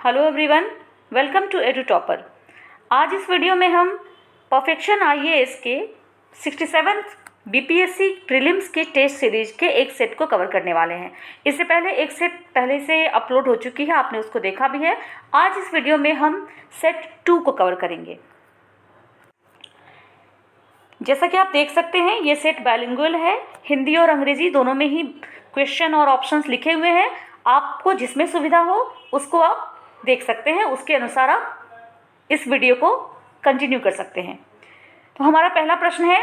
Hello everyone, welcome to Edu Topper. आज इस video में हम परफेक्शन आईएएस के 67th बीपीएससी प्रीलिम्स के टेस्ट सीरीज के एक सेट को कवर करने वाले हैं। इससे पहले एक सेट पहले से अपलोड हो चुकी है, आपने उसको देखा भी है। आज इस वीडियो में हम सेट 2 को कवर करेंगे। जैसा कि आप देख सकते हैं, ये सेट बाइलिंगुअल है, हिंदी और अंग्रेजी दोनों में ही क्वेश्चन और ऑप्शंस लिखे हुए हैं। आपको जिसमें सुविधा हो उसको आप देख सकते हैं, उसके अनुसार आप इस वीडियो को कंटिन्यू कर सकते हैं। तो हमारा पहला प्रश्न है,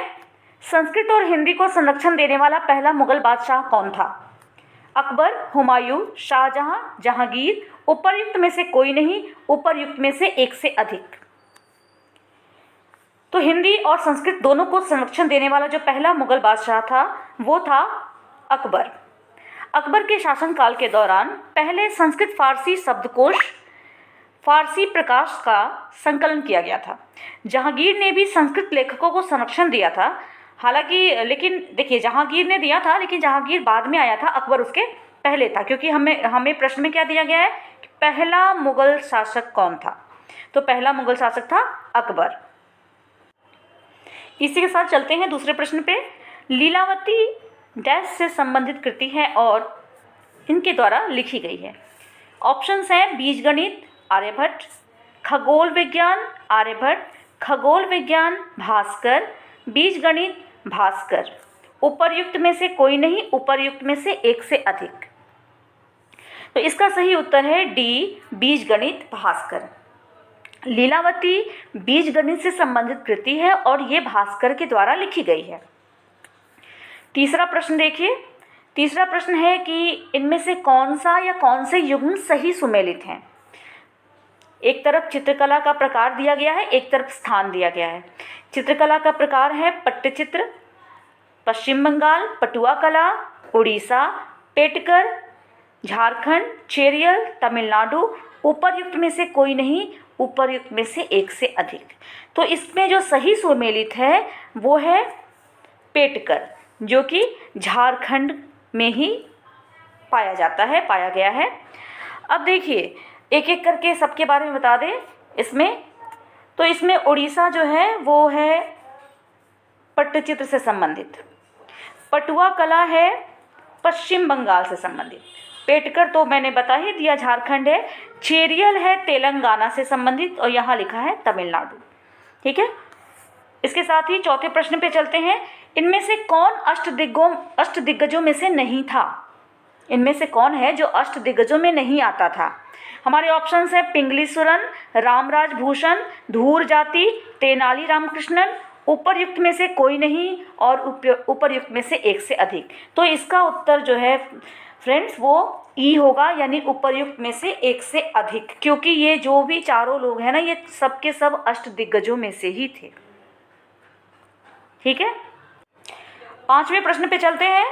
संस्कृत और हिंदी को संरक्षण देने वाला पहला मुगल बादशाह कौन था? अकबर, हुमायूं, शाहजहां, जहांगीर, उपर्युक्त में से कोई नहीं, उपर्युक्त में से एक से अधिक। तो हिंदी और संस्कृत दोनों को संरक्षण देने वाला जो पहला मुगल बादशाह था वो था अकबर। अकबर के शासनकाल के दौरान पहले संस्कृत फारसी शब्दकोश फारसी प्रकाश का संकलन किया गया था। जहांगीर ने भी संस्कृत लेखकों को संरक्षण दिया था, हालांकि लेकिन देखिए, जहांगीर ने दिया था लेकिन जहांगीर बाद में आया था, अकबर उसके पहले था। क्योंकि हमें प्रश्न में क्या दिया गया है कि पहला मुगल शासक कौन था, तो पहला मुगल शासक था अकबर। इसी के साथ चलते हैं दूसरे प्रश्न पे। लीलावती डैश से संबंधित कृति है और इनके द्वारा लिखी गई है। ऑप्शंस हैं बीजगणित आर्यभट्ट, खगोल विज्ञान आर्यभट्ट, खगोल विज्ञान भास्कर, बीजगणित भास्कर। उपर्युक्त में से कोई नहीं, उपर्युक्त में से एक से अधिक। तो इसका सही उत्तर है डी, बीजगणित भास्कर। लीलावती बीजगणित से संबंधित कृति है और ये भास्कर के द्वारा लिखी गई है। तीसरा प्रश्न देखिए। तीसरा प्रश्न है कि इनमें से कौन सा या कौन से युग्म सही सुमेलित हैं? एक तरफ चित्रकला का प्रकार दिया गया है, एक तरफ स्थान दिया गया है। चित्रकला का प्रकार है पट्टचित्र, पश्चिम बंगाल, पटुआ कला, उड़ीसा, पेटकर, झारखंड, चेरियल, तमिलनाडु। उपर्युक्त में से कोई नहीं, उपर्युक्त में से एक से अधिक। तो इसमें जो सही सुमेलित है वो है पेटकर, जो कि झारखंड में ही पाया गया है। अब देखिए, एक एक करके सबके बारे में बता दें इसमें। तो इसमें उड़ीसा जो है वो है पट्टचित्र से संबंधित, पटुआ कला है पश्चिम बंगाल से संबंधित, पेटकर तो मैंने बता ही दिया झारखंड है, चेरियल है तेलंगाना से संबंधित और यहाँ लिखा है तमिलनाडु। ठीक है, इसके साथ ही चौथे प्रश्न पे चलते हैं। इनमें से कौन अष्टदिग्गजों में से नहीं था? इनमें से कौन है जो अष्टदिग्गजों में नहीं आता था? हमारे ऑप्शंस हैं पिंगलीसुरन, रामराज भूषण, धूर जाति, तेनाली रामकृष्णन। उपर्युक्त में से कोई नहीं और उपर्युक्त में से एक से अधिक। तो इसका उत्तर जो है फ्रेंड्स वो ई होगा, यानी उपर्युक्त में से एक से अधिक। क्योंकि ये जो भी चारों लोग हैं ना, ये सब के सब अष्टदिग्गजों में से ही थे। ठीक है, पांचवें प्रश्न पे चलते हैं।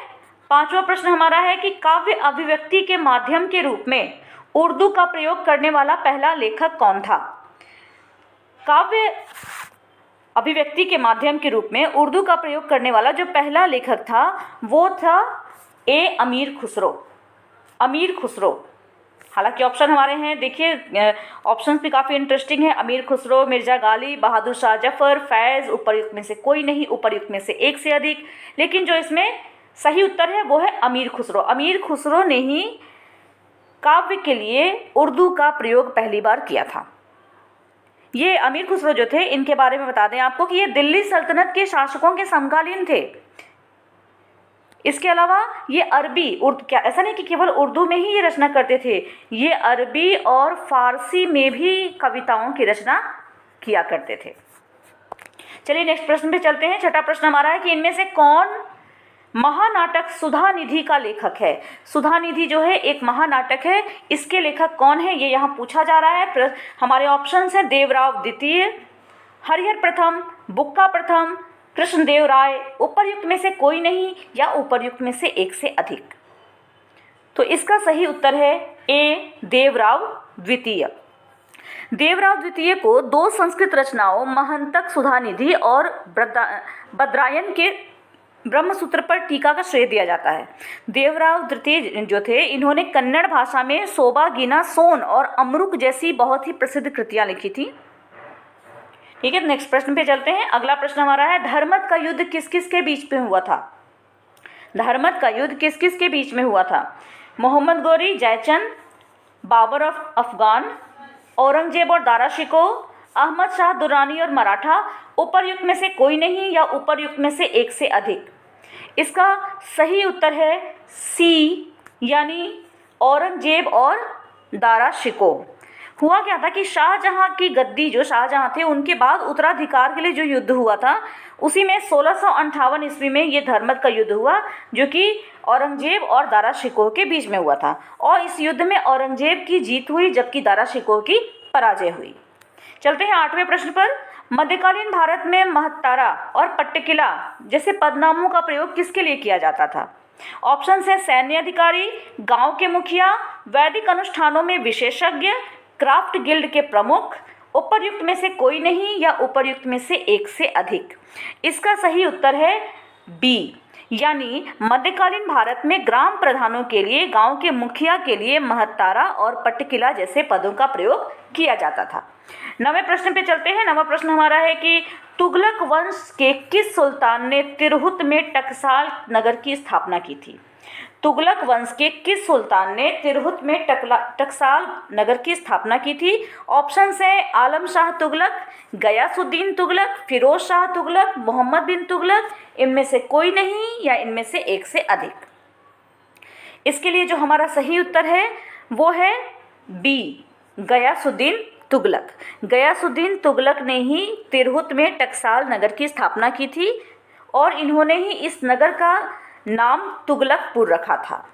पांचवा प्रश्न हमारा है कि काव्य अभिव्यक्ति के माध्यम के रूप में उर्दू का प्रयोग करने वाला पहला लेखक कौन था? काव्य अभिव्यक्ति के माध्यम के रूप में उर्दू का प्रयोग करने वाला जो पहला लेखक था वो था ए, अमीर खुसरो। अमीर खुसरो। हालांकि ऑप्शन हमारे हैं, देखिए ऑप्शंस भी काफ़ी इंटरेस्टिंग है। अमीर खुसरो, मिर्जा गालिब, बहादुर शाह जफर, फैज़। उपर्युक्त में से कोई नहीं, उपर्युक्त में से एक से अधिक। लेकिन जो इसमें सही उत्तर है वो है अमीर खुसरो। अमीर खुसरो ने ही काव्य के लिए उर्दू का प्रयोग पहली बार किया था। ये अमीर खुसरो जो थे, इनके बारे में बता दें आपको कि ये दिल्ली सल्तनत के शासकों के समकालीन थे। इसके अलावा ये अरबी उर्दू, क्या ऐसा नहीं कि केवल उर्दू में ही ये रचना करते थे, ये अरबी और फारसी में भी कविताओं की रचना किया करते थे। चलिए नेक्स्ट प्रश्न पे चलते हैं। छठा प्रश्न हमारा है कि इनमें से कौन महानाटक सुधानिधि का लेखक है? सुधानिधि जो है एक महानाटक है, इसके लेखक कौन है ये यहाँ पूछा जा रहा है। हमारे ऑप्शंस हैं देवराव द्वितीय, हरिहर प्रथम, बुक्का प्रथम, कृष्णदेव राय। उपर्युक्त में से कोई नहीं या उपर्युक्त में से एक से अधिक। तो इसका सही उत्तर है ए, देवराव द्वितीय। देवराव द्वितीय को दो संस्कृत रचनाओं महंतक सुधानिधि और बद्रायन के ब्रह्मसूत्र पर टीका का श्रेय दिया जाता है। देवराव द्वितीय जो थे, इन्होंने कन्नड़ भाषा में सोबा गीना सोन और अमरुक जैसी बहुत ही प्रसिद्ध कृतियां लिखी थी। ठीक है, नेक्स्ट प्रश्न पे चलते हैं। अगला प्रश्न हमारा है, धर्मत का युद्ध किस किस के बीच में हुआ था? धर्मत का युद्ध किस किस के बीच में हुआ था? मोहम्मद गौरी, जयचंद, बाबर ऑफ अफगान, औरंगजेब और दारा शिकोह, अहमद शाह दुर्रानी और मराठा, उपर्युक्त में से कोई नहीं या उपर्युक्त में से एक से अधिक। इसका सही उत्तर है सी, यानी औरंगजेब और दारा शिकोह। हुआ क्या था कि शाहजहां की गद्दी, जो शाहजहां थे, उनके बाद उत्तराधिकार के लिए जो युद्ध हुआ था, उसी में 1658 ईस्वी में ये धर्मत का युद्ध हुआ, जो कि औरंगजेब और दारा शिकोह के बीच में हुआ था। और इस युद्ध में औरंगजेब की जीत हुई, जबकि दारा शिकोह की पराजय हुई। चलते हैं 8वें प्रश्न पर। मध्यकालीन भारत में महत्तारा और पट्टिकिला जैसे पदनामों का प्रयोग किसके लिए किया जाता था? ऑप्शन है सैन्य अधिकारी, गांव के मुखिया, वैदिक अनुष्ठानों में विशेषज्ञ, क्राफ्ट गिल्ड के प्रमुख, उपर्युक्त में से कोई नहीं या उपर्युक्त में से एक से अधिक। इसका सही उत्तर है बी, यानी मध्यकालीन भारत में ग्राम प्रधानों के लिए, गांव के मुखिया के लिए महत्तारा और पट्टिकिला जैसे पदों का प्रयोग किया जाता था। 9वें प्रश्न पे चलते हैं। 9वां प्रश्न हमारा है कि तुगलक वंश के किस सुल्तान ने तिरहुत में टकसाल नगर की स्थापना की थी? तुगलक वंश के किस सुल्तान ने तिरहुत में टकसाल नगर की स्थापना की थी? ऑप्शन है आलम शाह तुगलक, गयासुद्दीन तुगलक, फिरोज शाह तुगलक, मोहम्मद बिन तुगलक, इनमें से कोई नहीं या इनमें से एक से अधिक। इसके लिए जो हमारा सही उत्तर है वो है बी, गयासुद्दीन तुगलक। गयासुद्दीन तुगलक ने ही तिरहुत में टकसाल नगर की स्थापना की थी और इन्होंने ही इस नगर का नाम तुगलकपुर रखा था।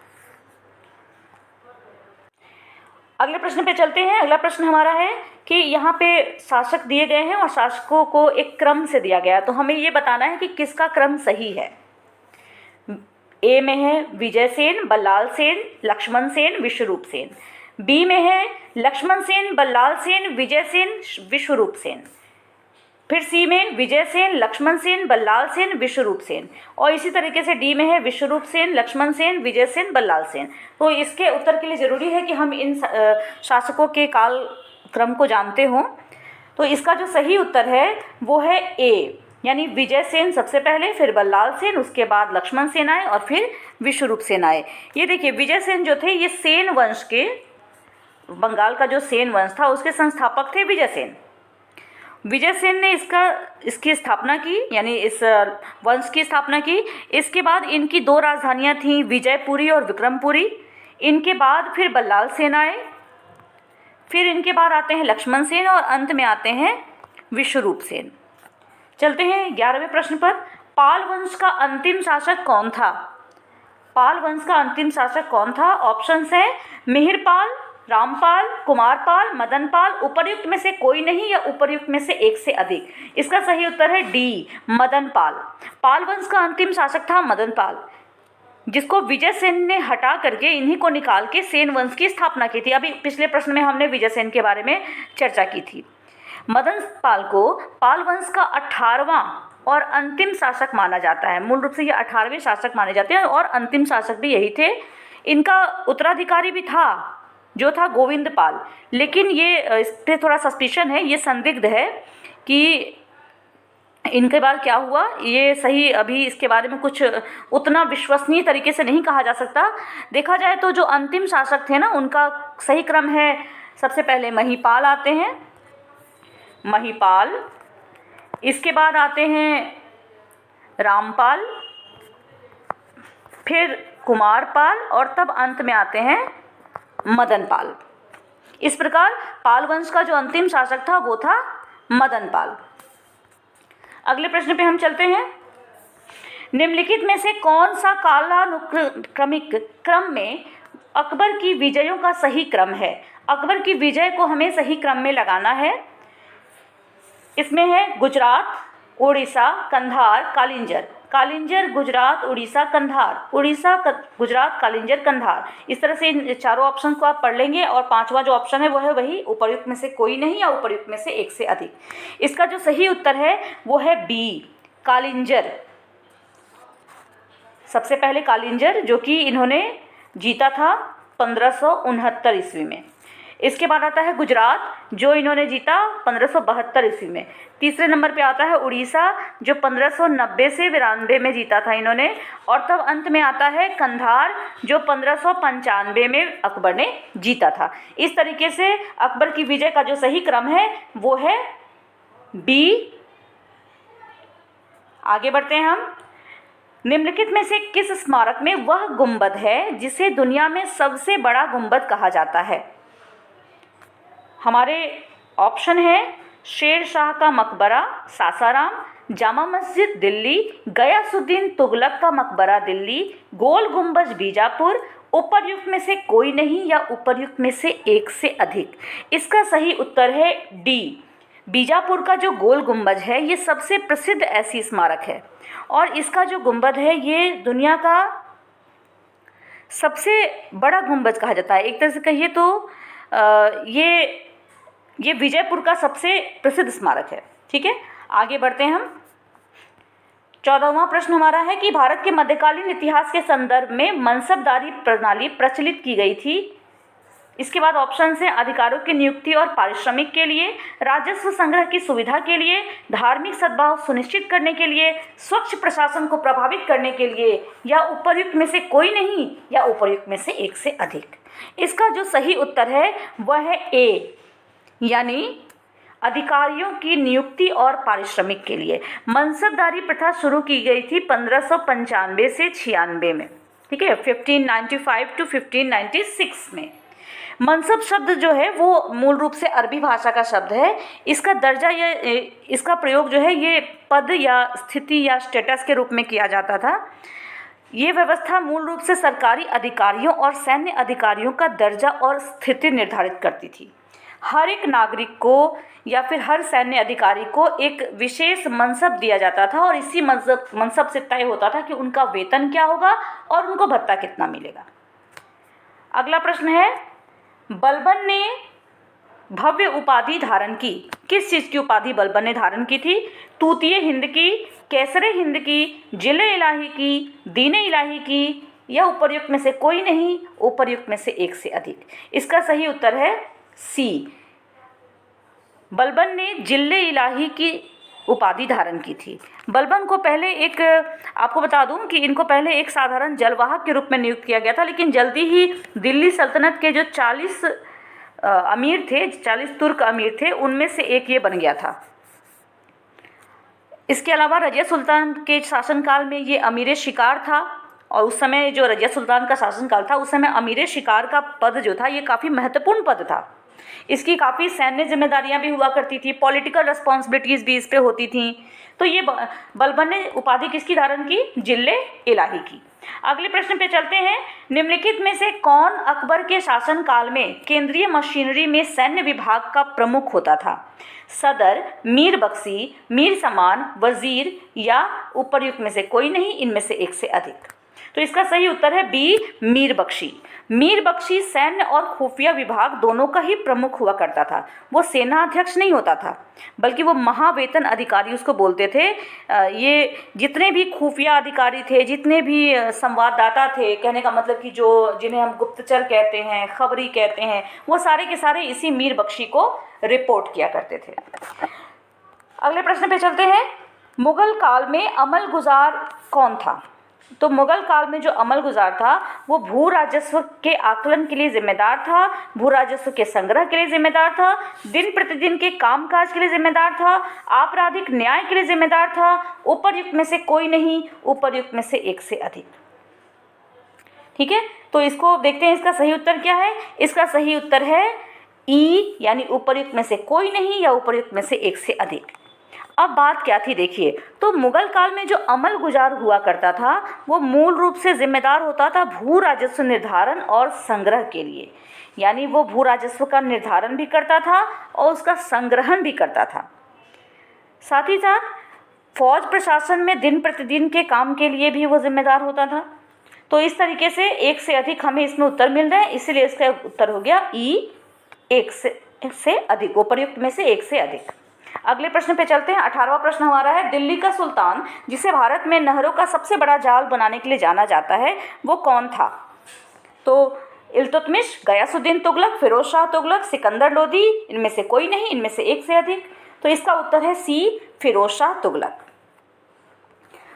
अगले प्रश्न पे चलते हैं। अगला प्रश्न हमारा है कि यहाँ पे शासक दिए गए हैं और शासकों को एक क्रम से दिया गया है, तो हमें ये बताना है कि किसका क्रम सही है। ए में है विजय सेन, बल्लाल सेन, लक्ष्मण सेन, विश्वरूप सेन। बी में है लक्ष्मण सेन, बल्लाल सेन, विजय सेन, विश्वरूप सेन। फिर सी में विजय सेन, लक्ष्मण सेन, बल्लाल सेन, विश्वरूप सेन। और इसी तरीके से डी में है विश्वरूप सेन, लक्ष्मण सेन, विजय सेन, बल्लाल सेन। तो इसके उत्तर के लिए ज़रूरी है कि हम इन शासकों के काल क्रम को जानते हों। तो इसका जो सही उत्तर है वो है ए, यानी विजय सेन सबसे पहले, फिर बल्लाल सेन, उसके बाद लक्ष्मण सेन आए और फिर विश्वरूप सेन आए। ये देखिए, विजय सेन जो थे ये सेन वंश के, बंगाल का जो सेन वंश था उसके संस्थापक थे विजय सेन। विजय सेन ने इसकी स्थापना की, यानी इस वंश की स्थापना की। इसके बाद इनकी दो राजधानियां थीं, विजयपुरी और विक्रमपुरी। इनके बाद फिर बल्लाल सेन आए, फिर इनके बाद आते हैं लक्ष्मण सेन और अंत में आते हैं विश्वरूप सेन। चलते हैं 11वें प्रश्न पर। पाल वंश का अंतिम शासक कौन था? पाल वंश का अंतिम शासक कौन था? ऑप्शंस हैं मिहिरपाल, रामपाल, कुमारपाल, मदनपाल, उपर्युक्त में से कोई नहीं या उपर्युक्त में से एक से अधिक। इसका सही उत्तर है डी, मदनपाल। पाल वंश का अंतिम शासक था मदनपाल, जिसको विजय सेन ने हटा करके, इन्हीं को निकाल के सेन वंश की स्थापना की थी। अभी पिछले प्रश्न में हमने विजय सेन के बारे में चर्चा की थी। मदनपाल को पाल वंश का 18वां और अंतिम शासक माना जाता है। मूल रूप से ये 18वें शासक माने जाते हैं और अंतिम शासक भी यही थे। इनका उत्तराधिकारी भी था जो था गोविंद पाल, लेकिन ये इस पर थोड़ा सस्पिशन है, ये संदिग्ध है कि इनके बाद क्या हुआ। ये सही अभी इसके बारे में कुछ उतना विश्वसनीय तरीके से नहीं कहा जा सकता। देखा जाए तो जो अंतिम शासक थे ना, उनका सही क्रम है, सबसे पहले महिपाल आते हैं, महिपाल, इसके बाद आते हैं रामपाल, फिर कुमारपाल और तब अंत में आते हैं मदनपाल। इस प्रकार पाल वंश का जो अंतिम शासक था वो था मदनपाल। अगले प्रश्न पे हम चलते हैं। निम्नलिखित में से कौन सा कालानुक्रमिक क्रम में अकबर की विजयों का सही क्रम है? अकबर की विजय को हमें सही क्रम में लगाना है। इसमें है गुजरात, उड़ीसा, कंधार, कालिंजर। कालिंजर, गुजरात, उड़ीसा, कंधार, उड़ीसा, गुजरात, कालिंजर, कंधार। इस तरह से इन चारों ऑप्शन को आप पढ़ लेंगे और पांचवा जो ऑप्शन है वो है वही, उपर्युक्त में से कोई नहीं या उपर्युक्त में से एक से अधिक। इसका जो सही उत्तर है वो है बी, कालिंजर। सबसे पहले कालिंजर, जो कि इन्होंने जीता था 1569 ईस्वी में। इसके बाद आता है गुजरात, जो इन्होंने जीता 1572 ईस्वी में। तीसरे नंबर पे आता है उड़ीसा, जो 1590 से 92 में जीता था इन्होंने। और तब अंत में आता है कंधार, जो 1595 में अकबर ने जीता था। इस तरीके से अकबर की विजय का जो सही क्रम है वो है बी। आगे बढ़ते हैं हम। निम्नलिखित में से किस स्मारक में वह गुंबद है जिसे दुनिया में सबसे बड़ा गुंबद कहा जाता है? हमारे ऑप्शन है शेर शाह का मकबरा सासाराम, जामा मस्जिद दिल्ली, गयासुद्दीन तुगलक का मकबरा दिल्ली, गोल गुंबज बीजापुर, उपर्युक्त में से कोई नहीं या उपर्युक्त में से एक से अधिक। इसका सही उत्तर है डी। बीजापुर का जो गोल गुंबज है ये सबसे प्रसिद्ध ऐसी स्मारक है और इसका जो गुंबद है ये दुनिया का सबसे बड़ा गुंबज कहा जाता है। एक तरह से कहिए तो ये विजयपुर का सबसे प्रसिद्ध स्मारक है। ठीक है, आगे बढ़ते हैं हम। 14वां प्रश्न हमारा है कि भारत के मध्यकालीन इतिहास के संदर्भ में मनसबदारी प्रणाली प्रचलित की गई थी। इसके बाद ऑप्शन है अधिकारों की नियुक्ति और पारिश्रमिक के लिए, राजस्व संग्रह की सुविधा के लिए, धार्मिक सद्भाव सुनिश्चित करने के लिए, स्वच्छ प्रशासन को प्रभावित करने के लिए, या उपर्युक्त में से कोई नहीं या उपर्युक्त में से एक से अधिक। इसका जो सही उत्तर है वह है ए, यानी अधिकारियों की नियुक्ति और पारिश्रमिक के लिए। मनसबदारी प्रथा शुरू की गई थी 1595 से 96 में। ठीक है, 1595 टू 1596 में। मनसब शब्द जो है वो मूल रूप से अरबी भाषा का शब्द है। इसका दर्जा या इसका प्रयोग जो है ये पद या स्थिति या स्टेटस के रूप में किया जाता था। ये व्यवस्था मूल रूप से सरकारी अधिकारियों और सैन्य अधिकारियों का दर्जा और स्थिति निर्धारित करती थी। हर एक नागरिक को या फिर हर सैन्य अधिकारी को एक विशेष मनसब दिया जाता था और इसी मनसब से तय होता था कि उनका वेतन क्या होगा और उनको भत्ता कितना मिलेगा। अगला प्रश्न है, बलबन ने भव्य उपाधि धारण की। किस चीज़ की उपाधि बलबन ने धारण की थी? तूतीय हिंद की, कैसरे हिंद की, जिले इलाही की, दीने इलाही की, या उपर्युक्त में से कोई नहीं, उपर्युक्त में से एक से अधिक। इसका सही उत्तर है सी। बलबन ने जिले इलाही की उपाधि धारण की थी। बलबन को पहले आपको बता दूं कि इनको पहले एक साधारण जलवाहक के रूप में नियुक्त किया गया था, लेकिन जल्दी ही दिल्ली सल्तनत के जो 40 अमीर थे, 40 तुर्क अमीर थे, उनमें से एक ये बन गया था। इसके अलावा रजिया सुल्तान के शासनकाल में ये अमीर शिकार था और उस समय जो रजिया सुल्तान का शासनकाल था उस समय अमीर शिकार का पद जो था ये काफ़ी महत्वपूर्ण पद था। इसकी काफ़ी सैन्य जिम्मेदारियां भी हुआ करती थी, पॉलिटिकल रिस्पॉन्सिबिलिटीज़ भी इस पे होती थी। तो ये बलबन ने उपाधि किसकी धारण की? जिले इलाही की। अगले प्रश्न पे चलते हैं। निम्नलिखित में से कौन अकबर के शासनकाल में केंद्रीय मशीनरी में सैन्य विभाग का प्रमुख होता था? सदर, मीर बख्शी, मीर समान, वजीर, या उपर्युक्त में से कोई नहीं, इनमें से एक से अधिक। तो इसका सही उत्तर है बी, मीर बख्शी। मीर बख्शी सैन्य और खुफिया विभाग दोनों का ही प्रमुख हुआ करता था। वो सेना अध्यक्ष नहीं होता था, बल्कि वो महावेतन अधिकारी उसको बोलते थे। ये जितने भी खुफिया अधिकारी थे, जितने भी संवाददाता थे, कहने का मतलब कि जो जिन्हें हम गुप्तचर कहते हैं, खबरी कहते हैं, वो सारे के सारे इसी मीर बख्शी को रिपोर्ट किया करते थे। अगले प्रश्न पे चलते हैं। मुगल काल में अमल गुजार कौन था? तो मुगल काल में जो अमल गुजार था वो भू राजस्व के आकलन के लिए जिम्मेदार था, भू राजस्व के संग्रह के लिए जिम्मेदार था, दिन प्रतिदिन के कामकाज के लिए जिम्मेदार था, आपराधिक न्याय के लिए जिम्मेदार था, उपर्युक्त में से कोई नहीं, उपर्युक्त में से एक से अधिक। ठीक है, तो इसको देखते हैं इसका सही उत्तर क्या है। इसका सही उत्तर है ई, यानी उपर्युक्त में से कोई नहीं या उपर्युक्त में से एक से अधिक। अब बात क्या थी देखिए, तो मुगल काल में जो अमल गुजार हुआ करता था वो मूल रूप से जिम्मेदार होता था भू राजस्व निर्धारण और संग्रह के लिए, यानी वो भू राजस्व का निर्धारण भी करता था और उसका संग्रहण भी करता था। साथ ही साथ फौज प्रशासन में दिन प्रतिदिन के काम के लिए भी वो जिम्मेदार होता था। तो इस तरीके से एक से अधिक हमें इसमें उत्तर मिल रहे हैं, इसलिए इसका उत्तर हो गया ई, एक से अधिक, उपर्युक्त में से एक से अधिक। अगले प्रश्न पे चलते हैं। 18वां प्रश्न हमारा है, दिल्ली का सुल्तान जिसे भारत में नहरों का सबसे बड़ा जाल बनाने के लिए जाना जाता है वो कौन था? तो इल्तुतमिश, गयासुद्दीन तुगलक, फिरोज शाह तुगलक, सिकंदर लोदी, इनमें से कोई नहीं, इनमें से एक से अधिक। तो इसका उत्तर है सी, फिरोज शाह तुगलक।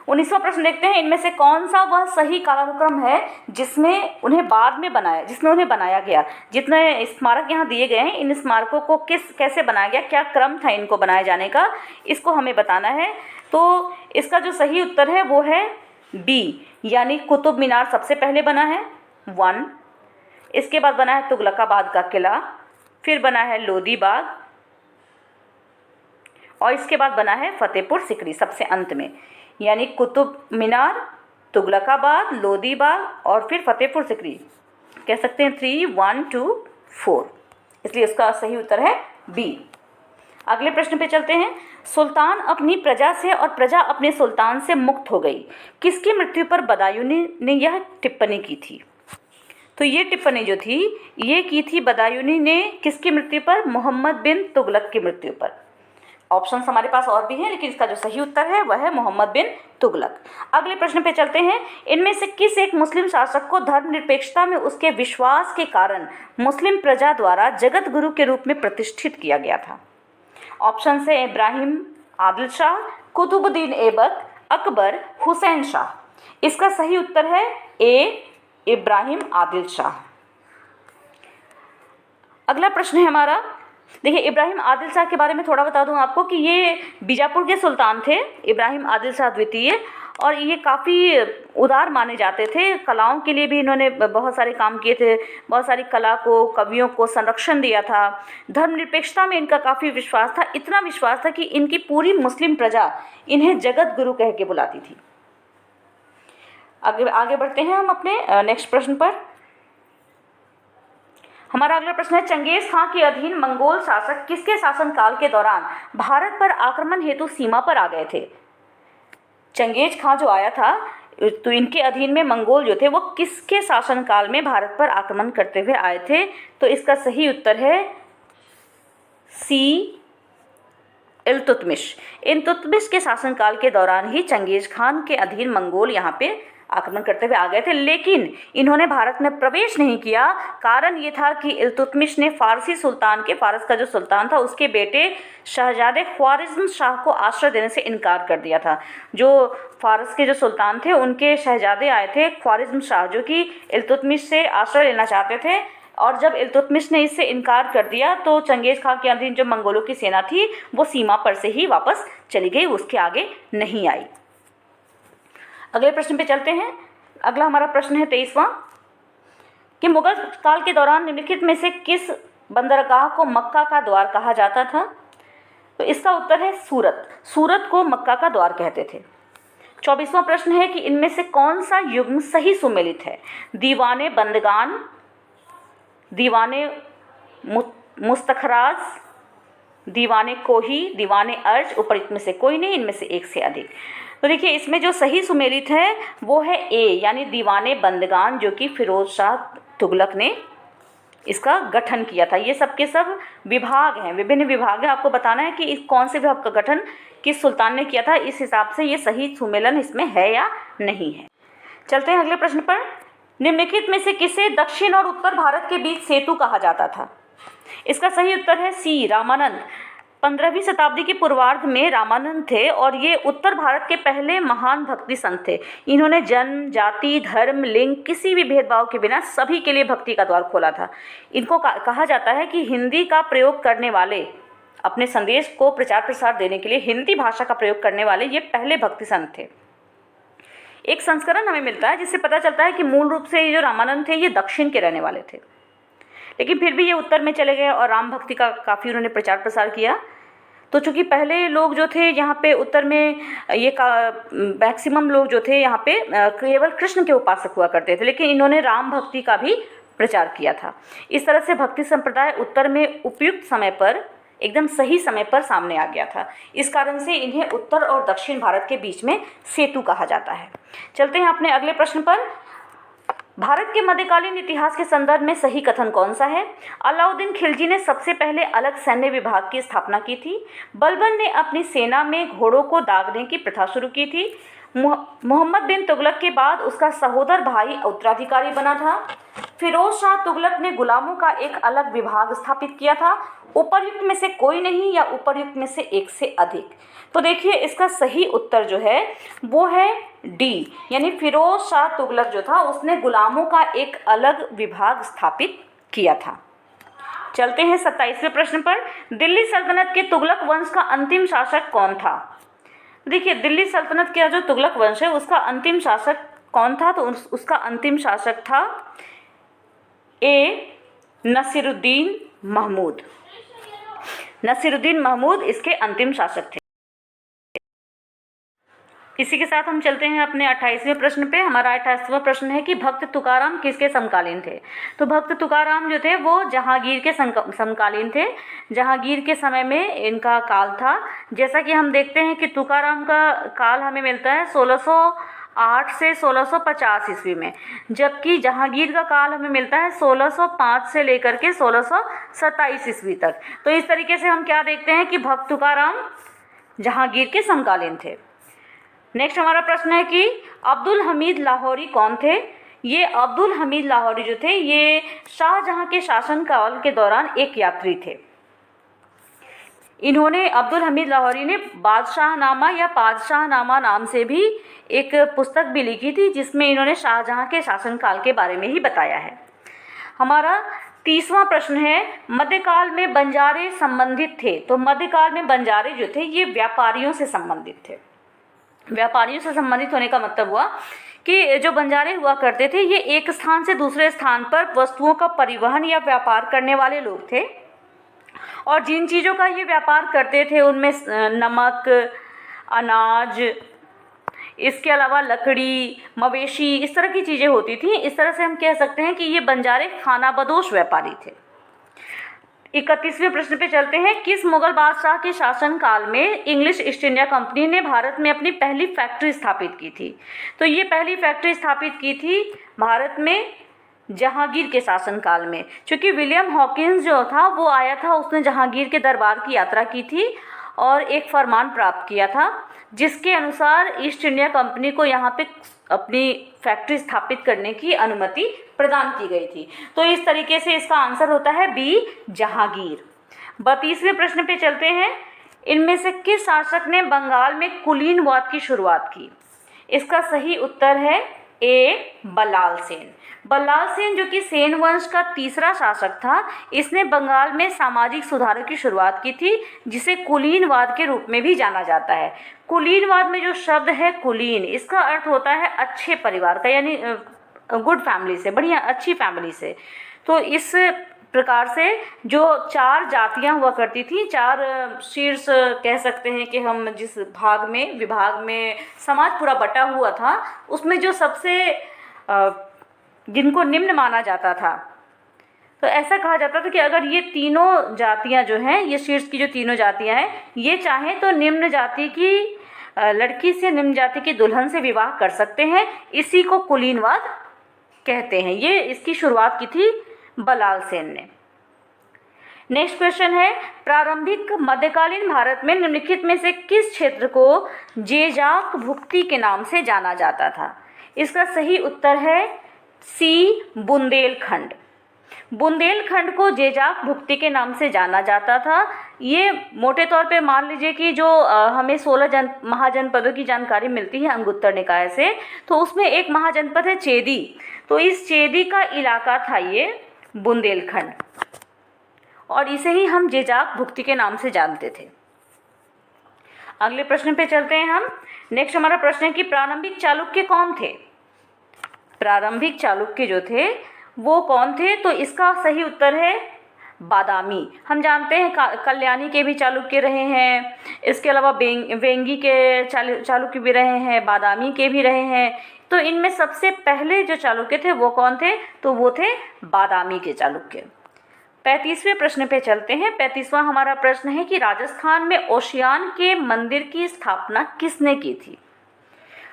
19वां प्रश्न देखते हैं, इनमें से कौन सा वह सही कालानुक्रम है जिसमें उन्हें बनाया गया? जितने स्मारक यहाँ दिए गए हैं, इन स्मारकों को कैसे बनाया गया, क्या क्रम था इनको बनाए जाने का, इसको हमें बताना है। तो इसका जो सही उत्तर है वो है बी, यानी कुतुब मीनार सबसे पहले बना है 1, इसके बाद बना है तुगलकाबाद का किला, फिर बना है लोदी बाग, और इसके बाद बना है फतेहपुर सिकरी सबसे अंत में। यानी कुतुब मीनार, तुगलकाबाद, लोदी बाग और फिर फतेहपुर सिकरी, कह सकते हैं 3, 1, 2, 4, इसलिए इसका सही उत्तर है बी। अगले प्रश्न पे चलते हैं। सुल्तान अपनी प्रजा से और प्रजा अपने सुल्तान से मुक्त हो गई, किसकी मृत्यु पर बदायूनी ने यह टिप्पणी की थी? तो ये टिप्पणी जो थी ये की थी बदायूनी ने किसकी मृत्यु पर? मोहम्मद बिन तुगलक की मृत्यु पर। ऑप्शंस हमारे पास और भी हैं, लेकिन इसका जो सही उत्तर है वह है मोहम्मद बिन तुगलक। अगले प्रश्न पे चलते हैं। इनमें से किस एक मुस्लिम शासक को धर्मनिरपेक्षता में उसके विश्वास के कारण मुस्लिम प्रजा द्वारा जगत गुरु के रूप में प्रतिष्ठित किया गया था? ऑप्शन है इब्राहिम आदिल शाह, कुतुबुद्दीन ऐबक, अकबर, हुसैन शाह। इसका सही उत्तर है ए, इब्राहिम आदिल शाह। अगला प्रश्न है हमारा, देखिए इब्राहिम आदिल शाह के बारे में थोड़ा बता दूं आपको कि ये बीजापुर के सुल्तान थे, इब्राहिम आदिल शाह द्वितीय, और ये काफ़ी उदार माने जाते थे। कलाओं के लिए भी इन्होंने बहुत सारे काम किए थे, बहुत सारी कला को, कवियों को संरक्षण दिया था। धर्मनिरपेक्षता में इनका काफ़ी विश्वास था, इतना विश्वास था कि इनकी पूरी मुस्लिम प्रजा इन्हें जगत गुरु कह के बुलाती थी। आगे बढ़ते हैं हम अपने नेक्स्ट प्रश्न पर। हमारा अगला प्रश्न है, चंगेज खां के अधीन मंगोल शासक किसके शासनकाल के दौरान भारत पर आक्रमण हेतु सीमा पर आ गए थे? चंगेज खां जो आया था तो इनके अधीन में मंगोल जो थे वो किसके शासनकाल में भारत पर आक्रमण करते हुए आए थे? तो इसका सही उत्तर है सी, इल्तुतमिश। इल्तुतमिश के शासनकाल के दौरान ही चंगेज खान के अधीन मंगोल यहाँ पे आक्रमण करते हुए आ गए थे, लेकिन इन्होंने भारत में प्रवेश नहीं किया। कारण ये था कि इल्तुतमिश ने फारस का जो सुल्तान था उसके बेटे शहजादे ख्वारिज़्म शाह को आश्रय देने से इनकार कर दिया था। जो फारस के जो सुल्तान थे उनके शहजादे आए थे ख्वारिज़्म शाह, जो कि इल्तुतमिश से आश्रय लेना चाहते थे, और जब इल्तुतमिश ने इससे इनकार कर दिया तो चंगेज खां के अधीन जो मंगोलों की सेना थी वो सीमा पर से ही वापस चली गई, उसके आगे नहीं आई। अगले प्रश्न पे चलते हैं। अगला हमारा प्रश्न है 23वां कि मुगल काल के दौरान निम्नलिखित में से किस बंदरगाह को मक्का का द्वार कहा जाता था? तो इसका उत्तर है सूरत। सूरत को मक्का का द्वार कहते थे। 24वां प्रश्न है कि इनमें से कौन सा युग्म सही सुमेलित है? दीवाने बंदगान, दीवाने मुस्तखराज, दीवाने कोही, दीवाने अर्ज, उपरोक्त में से कोई नहीं, इनमें से एक से अधिक। तो देखिए इसमें जो सही सुमेलित है वो है ए, यानी दीवाने बंदगान, जो कि फिरोज शाह तुगलक ने इसका गठन किया था। ये सब के सब विभाग हैं, विभिन्न विभाग हैं, आपको बताना है कि कौन से विभाग का गठन किस सुल्तान ने किया था, इस हिसाब से ये सही सुमेलन इसमें है या नहीं है। चलते हैं अगले प्रश्न पर। निम्नलिखित में से किसे दक्षिण और उत्तर भारत के बीच सेतु कहा जाता था? इसका सही उत्तर है सी, रामानंद। 15वीं शताब्दी के पूर्वार्ध में रामानंद थे और ये उत्तर भारत के पहले महान भक्ति संत थे। इन्होंने जन्म, जाति, धर्म, लिंग किसी भी भेदभाव के बिना सभी के लिए भक्ति का द्वार खोला था। इनको कहा जाता है कि हिंदी का प्रयोग करने वाले, अपने संदेश को प्रचार प्रसार देने के लिए हिंदी भाषा का प्रयोग करने वाले ये पहले भक्ति संत थे। एक संस्करण हमें मिलता है जिससे पता चलता है कि मूल रूप से ये जो रामानंद थे ये दक्षिण के रहने वाले थे, लेकिन फिर भी ये उत्तर में चले गए और राम भक्ति का काफ़ी उन्होंने प्रचार प्रसार किया। तो चूँकि पहले लोग जो थे यहाँ पे उत्तर में ये मैक्सिमम लोग जो थे यहाँ पे केवल कृष्ण के उपासक हुआ करते थे, लेकिन इन्होंने राम भक्ति का भी प्रचार किया था। इस तरह से भक्ति संप्रदाय उत्तर में उपयुक्त समय पर, एकदम सही समय पर सामने आ गया था। इस कारण से इन्हें उत्तर और दक्षिण भारत के बीच में सेतु कहा जाता है। चलते हैं अपने अगले प्रश्न पर। भारत के मध्यकालीन इतिहास के संदर्भ में सही कथन कौन सा है? अलाउद्दीन खिलजी ने सबसे पहले अलग सैन्य विभाग की स्थापना की थी। बलबन ने अपनी सेना में घोड़ों को दागने की प्रथा शुरू की थी। मोहम्मद बिन तुगलक के बाद उसका सहोदर भाई उत्तराधिकारी बना था। फिरोज शाह तुगलक ने गुलामों का एक अलग विभाग स्थापित किया था। उपर्युक्त में से कोई नहीं या उपर्युक्त में से एक से अधिक। तो देखिए इसका सही उत्तर जो है वो है डी, यानी फिरोज शाह तुगलक जो था उसने गुलामों का एक अलग विभाग स्थापित किया था। चलते हैं 27वें प्रश्न पर। दिल्ली सल्तनत के तुगलक वंश का अंतिम शासक कौन था? देखिए दिल्ली सल्तनत का जो तुगलक वंश है उसका अंतिम शासक कौन था? तो उसका अंतिम शासक था ए नसीरुद्दीन महमूद। नसीरुद्दीन महमूद इसके अंतिम शासक थे। इसी के साथ हम चलते हैं अपने 28वें प्रश्न पे। हमारा 28वां प्रश्न है कि भक्त तुकाराम किसके समकालीन थे? तो भक्त तुकाराम जो थे वो जहांगीर के समकालीन थे। जहांगीर के समय में इनका काल था। जैसा कि हम देखते हैं कि तुकाराम का काल हमें मिलता है 1608 से 1650 ईस्वी में, जबकि जहांगीर का काल हमें मिलता है 1605 से लेकर के 1627 ईस्वी तक। तो इस तरीके से हम क्या देखते हैं कि भक्त तुकाराम जहांगीर के समकालीन थे। नेक्स्ट हमारा प्रश्न है कि अब्दुल हमीद लाहौरी कौन थे? ये अब्दुल हमीद लाहौरी जो थे ये शाहजहां के शासनकाल के दौरान एक यात्री थे। इन्होंने अब्दुल हमीद लाहौरी ने बादशाहनामा या पादशाहनामा नाम से भी एक पुस्तक भी लिखी थी जिसमें इन्होंने शाहजहां के शासनकाल के बारे में ही बताया है। हमारा 30वां प्रश्न है मध्यकाल में बंजारे संबंधित थे। तो मध्यकाल में बंजारे जो थे ये व्यापारियों से संबंधित थे। व्यापारियों से संबंधित होने का मतलब हुआ कि जो बंजारे हुआ करते थे ये एक स्थान से दूसरे स्थान पर वस्तुओं का परिवहन या व्यापार करने वाले लोग थे। और जिन चीज़ों का ये व्यापार करते थे उनमें नमक, अनाज, इसके अलावा लकड़ी, मवेशी, इस तरह की चीज़ें होती थी। इस तरह से हम कह सकते हैं कि ये बंजारे खानाबदोश व्यापारी थे। 31वें प्रश्न पे चलते हैं। किस मुगल बादशाह के शासनकाल में इंग्लिश ईस्ट इंडिया कंपनी ने भारत में अपनी पहली फैक्ट्री स्थापित की थी? तो ये पहली फैक्ट्री स्थापित की थी भारत में जहांगीर के शासनकाल में। चूँकि विलियम हॉकिंस जो था वो आया था, उसने जहांगीर के दरबार की यात्रा की थी और एक फरमान प्राप्त किया था जिसके अनुसार ईस्ट इंडिया कंपनी को यहाँ पे अपनी फैक्ट्री स्थापित करने की अनुमति प्रदान की गई थी। तो इस तरीके से इसका आंसर होता है बी, जहांगीर। 32वें प्रश्न पे चलते हैं। इनमें से किस शासक ने बंगाल में कुलीनवाद की शुरुआत की? इसका सही उत्तर है ए, बल्लाल सेन। बल्लाल सेन जो कि सेन वंश का तीसरा शासक था, इसने बंगाल में सामाजिक सुधारों की शुरुआत की थी जिसे कुलीनवाद के रूप में भी जाना जाता है। कुलीनवाद में जो शब्द है कुलीन, इसका अर्थ होता है अच्छे परिवार का, यानी गुड फैमिली से, बढ़िया अच्छी फैमिली से। तो इस प्रकार से जो 4 जातियां हुआ करती थी, 4 शीर्ष कह सकते हैं कि हम जिस विभाग में समाज पूरा बटा हुआ था उसमें जो सबसे जिनको निम्न माना जाता था, तो ऐसा कहा जाता था कि अगर ये तीनों जातियां जो हैं, ये शीर्ष की जो तीनों जातियां हैं, ये चाहें तो निम्न जाति की लड़की से निम्न जाति की दुल्हन से विवाह कर सकते हैं। इसी को कुलीनवाद कहते हैं। ये इसकी शुरुआत की थी बल्लाल सेन ने। नेक्स्ट क्वेश्चन है प्रारंभिक मध्यकालीन भारत में निम्नलिखित में से किस क्षेत्र को जेजाक भुक्ति के नाम से जाना जाता था? इसका सही उत्तर है सी, बुंदेलखंड। बुंदेलखंड को जेजाक भुक्ति के नाम से जाना जाता था। ये मोटे तौर पे मान लीजिए कि जो हमें 16 महाजनपदों की जानकारी मिलती है अंगुत्तर निकाय से, तो उसमें एक महाजनपद है चेदी। तो इस चेदी का इलाका था ये बुंदेलखंड, और इसे ही हम जेजाक भुक्ति के नाम से जानते थे। अगले प्रश्न पे चलते हैं हम। नेक्स्ट हमारा प्रश्न है कि प्रारंभिक चालुक्य कौन थे? प्रारंभिक चालुक्य जो थे वो कौन थे? तो इसका सही उत्तर है बादामी। हम जानते हैं कल्याणी के भी चालुक्य रहे हैं, इसके अलावा वेंगी के चालुक्य भी रहे हैं, बादामी के भी रहे हैं। तो इनमें सबसे पहले जो चालुक्य थे वो कौन थे? तो वो थे बादामी के चालुक्य। 35वें प्रश्न पे चलते हैं। 35वां हमारा प्रश्न है कि राजस्थान में ओशियान के मंदिर की स्थापना किसने की थी?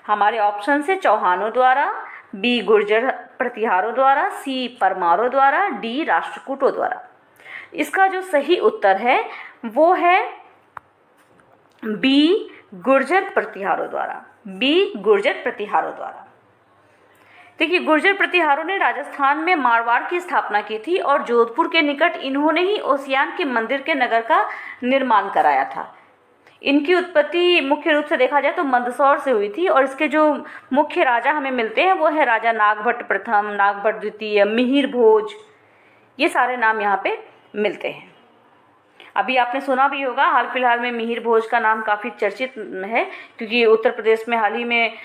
हमारे ऑप्शन से चौहानों द्वारा, बी, गुर्जर प्रतिहारों द्वारा, सी परमारों द्वारा, डी राष्ट्रकूटों द्वारा। इसका जो सही उत्तर है वो है बी गुर्जर प्रतिहारों द्वारा, बी गुर्जर प्रतिहारों द्वारा। देखिए, गुर्जर प्रतिहारों ने राजस्थान में मारवाड़ की स्थापना की थी और जोधपुर के निकट इन्होंने ही ओसियान के मंदिर के नगर का निर्माण कराया था। इनकी उत्पत्ति मुख्य रूप से देखा जाए तो मंदसौर से हुई थी और इसके जो मुख्य राजा हमें मिलते हैं वो है राजा नागभट्ट प्रथम, नागभट्ट द्वितीय, मिहिर भोज, ये सारे नाम यहाँ पे मिलते हैं। अभी आपने सुना भी होगा, हाल फिलहाल में मिहिर भोज का नाम काफ़ी चर्चित है क्योंकि उत्तर प्रदेश में हाल ही में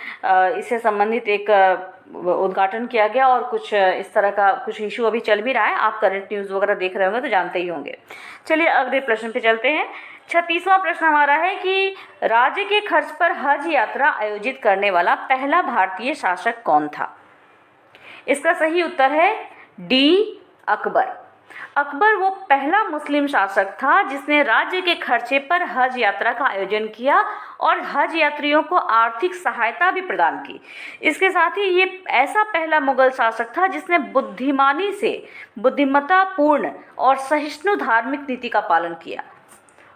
इससे संबंधित एक उद्घाटन किया गया और कुछ इस तरह का कुछ इशू अभी चल भी रहा है। आप करंट न्यूज़ वगैरह देख रहे होंगे तो जानते ही होंगे। चलिए अगले प्रश्न पे चलते हैं। 36वां प्रश्न हमारा है कि राज्य के खर्च पर हज यात्रा आयोजित करने वाला पहला भारतीय शासक कौन था? इसका सही उत्तर है डी अकबर। अकबर वो पहला मुस्लिम शासक था जिसने राज्य के खर्चे पर हज यात्रा का आयोजन किया और हज यात्रियों को आर्थिक सहायता भी प्रदान की। इसके साथ ही ये ऐसा पहला मुगल शासक था जिसने बुद्धिमानी से बुद्धिमत्तापूर्ण और सहिष्णु धार्मिक नीति का पालन किया।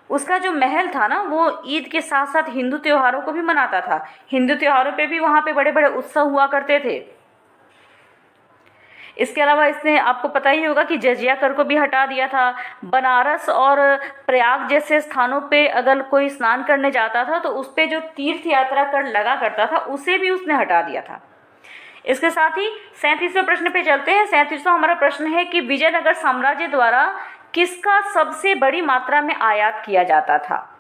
उसका जो महल था ना, वो ईद के साथ साथ हिंदू त्योहारों को भी मनाता था। हिंदू त्योहारों पे भी वहाँ पे बड़े बड़े उत्सव हुआ करते थे। इसके अलावा इसने, आपको पता ही होगा कि जजिया कर को भी हटा दिया था। बनारस और प्रयाग जैसे स्थानों पे अगर कोई स्नान करने जाता था तो उस पे जो तीर्थ यात्रा कर लगा करता था उसे भी उसने हटा दिया था। इसके साथ ही 37वें प्रश्न पे चलते हैं। 37वां हमारा प्रश्न है कि विजयनगर साम्राज्य द्वारा किसका सबसे बड़ी मात्रा में आयात किया जाता था?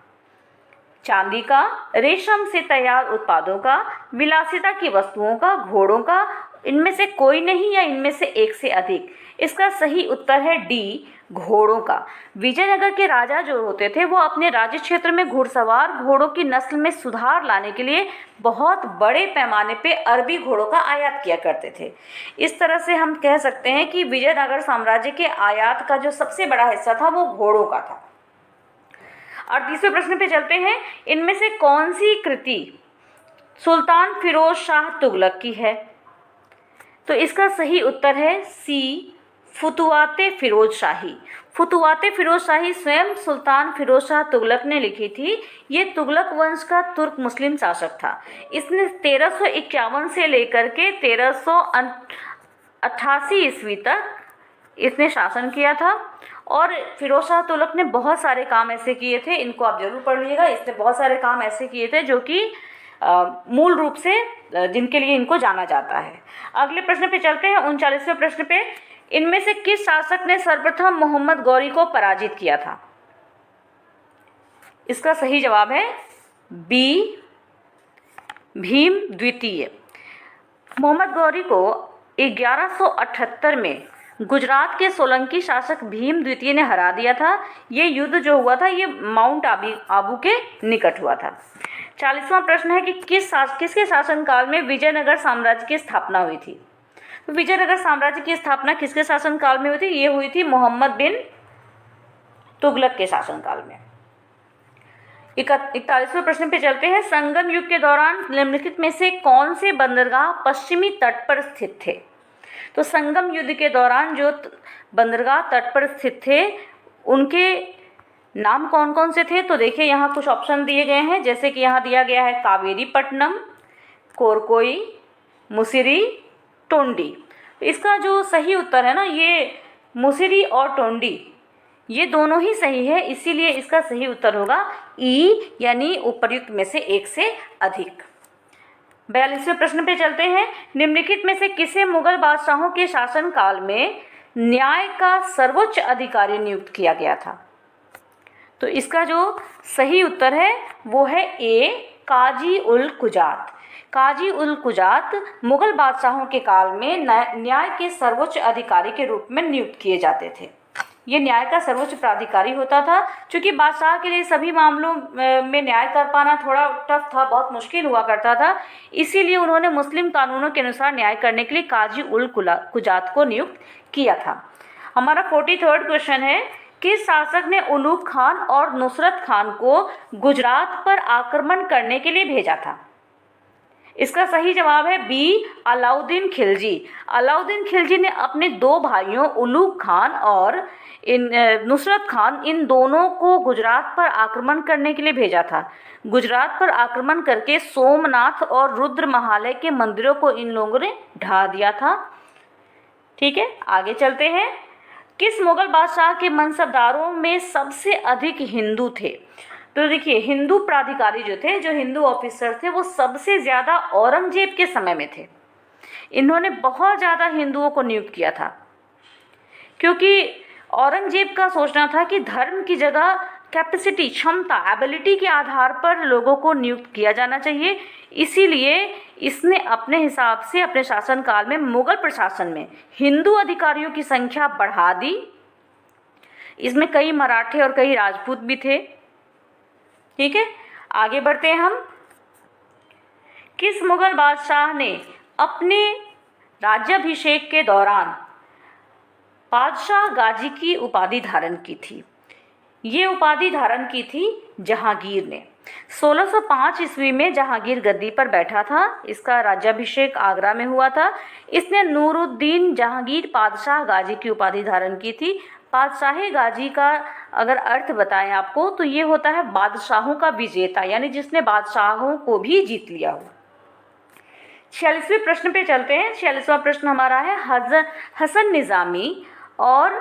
चांदी का, रेशम से तैयार उत्पादों का, विलासिता की वस्तुओं का, घोड़ों का, इनमें से कोई नहीं या इनमें से एक से अधिक? इसका सही उत्तर है डी घोड़ों का। विजयनगर के राजा जो होते थे वो अपने राज्य क्षेत्र में घुड़सवार घोड़ों की नस्ल में सुधार लाने के लिए बहुत बड़े पैमाने पे अरबी घोड़ों का आयात किया करते थे। इस तरह से हम कह सकते हैं कि विजयनगर साम्राज्य के आयात का जो सबसे बड़ा हिस्सा था वो घोड़ों का था। 38वें प्रश्न पे चलते हैं। इनमें से कौन सी कृति सुल्तान फिरोज शाह तुगलक की है? तो इसका सही उत्तर है सी फुतुवाते फिरोज शाही। फुतुवाते फिरोज शाही स्वयं सुल्तान फिरोज शाह तुगलक ने लिखी थी। ये तुगलक वंश का तुर्क मुस्लिम शासक था। इसने 1351 से लेकर के 1388 ईस्वी तक इसने शासन किया था और फिरोज शाह तुगलक ने बहुत सारे काम ऐसे किए थे, इनको आप जरूर पढ़ लीजिएगा। इसने बहुत सारे काम ऐसे किए थे जो कि मूल रूप से जिनके लिए इनको जाना जाता है। अगले प्रश्न पे चलते हैं। 39वें प्रश्न पे, इनमें से किस शासक ने सर्वप्रथम मोहम्मद गौरी को पराजित किया था? इसका सही जवाब है बी भीम द्वितीय। मोहम्मद गौरी को 1178 में गुजरात के सोलंकी शासक भीम द्वितीय ने हरा दिया था। ये युद्ध जो हुआ था ये माउंट आबू के निकट हुआ था। 40वां प्रश्न है कि किसके शासनकाल में विजयनगर साम्राज्य की स्थापना हुई थी? तो विजयनगर साम्राज्य की स्थापना किसके शासनकाल में हुई थी? ये हुई थी मोहम्मद बिन तुगलक के शासनकाल में। 41वें प्रश्न पे चलते हैं। संगम युग के दौरान निम्नलिखित में से कौन से बंदरगाह पश्चिमी तट पर स्थित थे? तो संगम युद्ध के दौरान जो बंदरगाह तट पर स्थित थे उनके नाम कौन कौन से थे? तो देखिए यहाँ कुछ ऑप्शन दिए गए हैं, जैसे कि यहाँ दिया गया है कावेरीपट्टनम, कोरकोई, मुसिरी, टोंडी। इसका जो सही उत्तर है ना, ये मुसिरी और टोंडी ये दोनों ही सही है, इसीलिए इसका सही उत्तर होगा ई यानी उपर्युक्त में से एक से अधिक। 42वें प्रश्न पे चलते हैं। निम्नलिखित में से किसे मुगल बादशाहों के शासनकाल में न्याय का सर्वोच्च अधिकारी नियुक्त किया गया था? तो इसका जो सही उत्तर है वो है ए काजी उल कुजात। काजी उल कुजात मुगल बादशाहों के काल में न्याय के सर्वोच्च अधिकारी के रूप में नियुक्त किए जाते थे। ये न्याय का सर्वोच्च प्राधिकारी होता था। चूँकि बादशाह के लिए सभी मामलों में न्याय कर पाना थोड़ा टफ था, बहुत मुश्किल हुआ करता था, इसीलिए उन्होंने मुस्लिम कानूनों के अनुसार न्याय करने के लिए काजी उल कुजात को नियुक्त किया था। हमारा 43rd क्वेश्चन है, किस शासक ने उलूग खान और नुसरत खान को गुजरात पर आक्रमण करने के लिए भेजा था? इसका सही जवाब है बी, अलाउद्दीन खिलजी। अलाउद्दीन खिलजी ने अपने दो भाइयों उलूग खान और नुसरत खान, इन दोनों को गुजरात पर आक्रमण करने के लिए भेजा था। गुजरात पर आक्रमण करके सोमनाथ और रुद्र महालय के मंदिरों को इन लोगों ने ढा दिया था। ठीक है, आगे चलते हैं। किस मुगल बादशाह के मनसबदारों में सबसे अधिक हिंदू थे? तो देखिए, हिंदू प्राधिकारी जो थे, जो हिंदू ऑफिसर थे, वो सबसे ज़्यादा औरंगजेब के समय में थे। इन्होंने बहुत ज़्यादा हिंदुओं को नियुक्त किया था, क्योंकि औरंगजेब का सोचना था कि धर्म की जगह कैपेसिटी, क्षमता, एबिलिटी के आधार पर लोगों को नियुक्त किया जाना चाहिए। इसीलिए इसने अपने हिसाब से अपने शासनकाल में मुगल प्रशासन में हिंदू अधिकारियों की संख्या बढ़ा दी। इसमें कई मराठे और कई राजपूत भी थे। ठीक है, आगे बढ़ते हैं हम। किस मुगल बादशाह ने अपने राज्याभिषेक के दौरान बादशाह गाजी की उपाधि धारण की थी? ये उपाधि धारण की थी जहांगीर ने। 1605 ईस्वी में जहांगीर गद्दी पर बैठा था। इसका राज्याभिषेक आगरा में हुआ था। इसने नूरुद्दीन जहांगीर बादशाह गाजी की उपाधि धारण की थी। बादशाह गाजी का अगर अर्थ बताएं आपको, तो ये होता है बादशाहों का विजेता, यानी जिसने बादशाहों को भी जीत लिया हो। 46वें प्रश्न पे चलते हैं। 46वां प्रश्न हमारा है, हसन निज़ामी और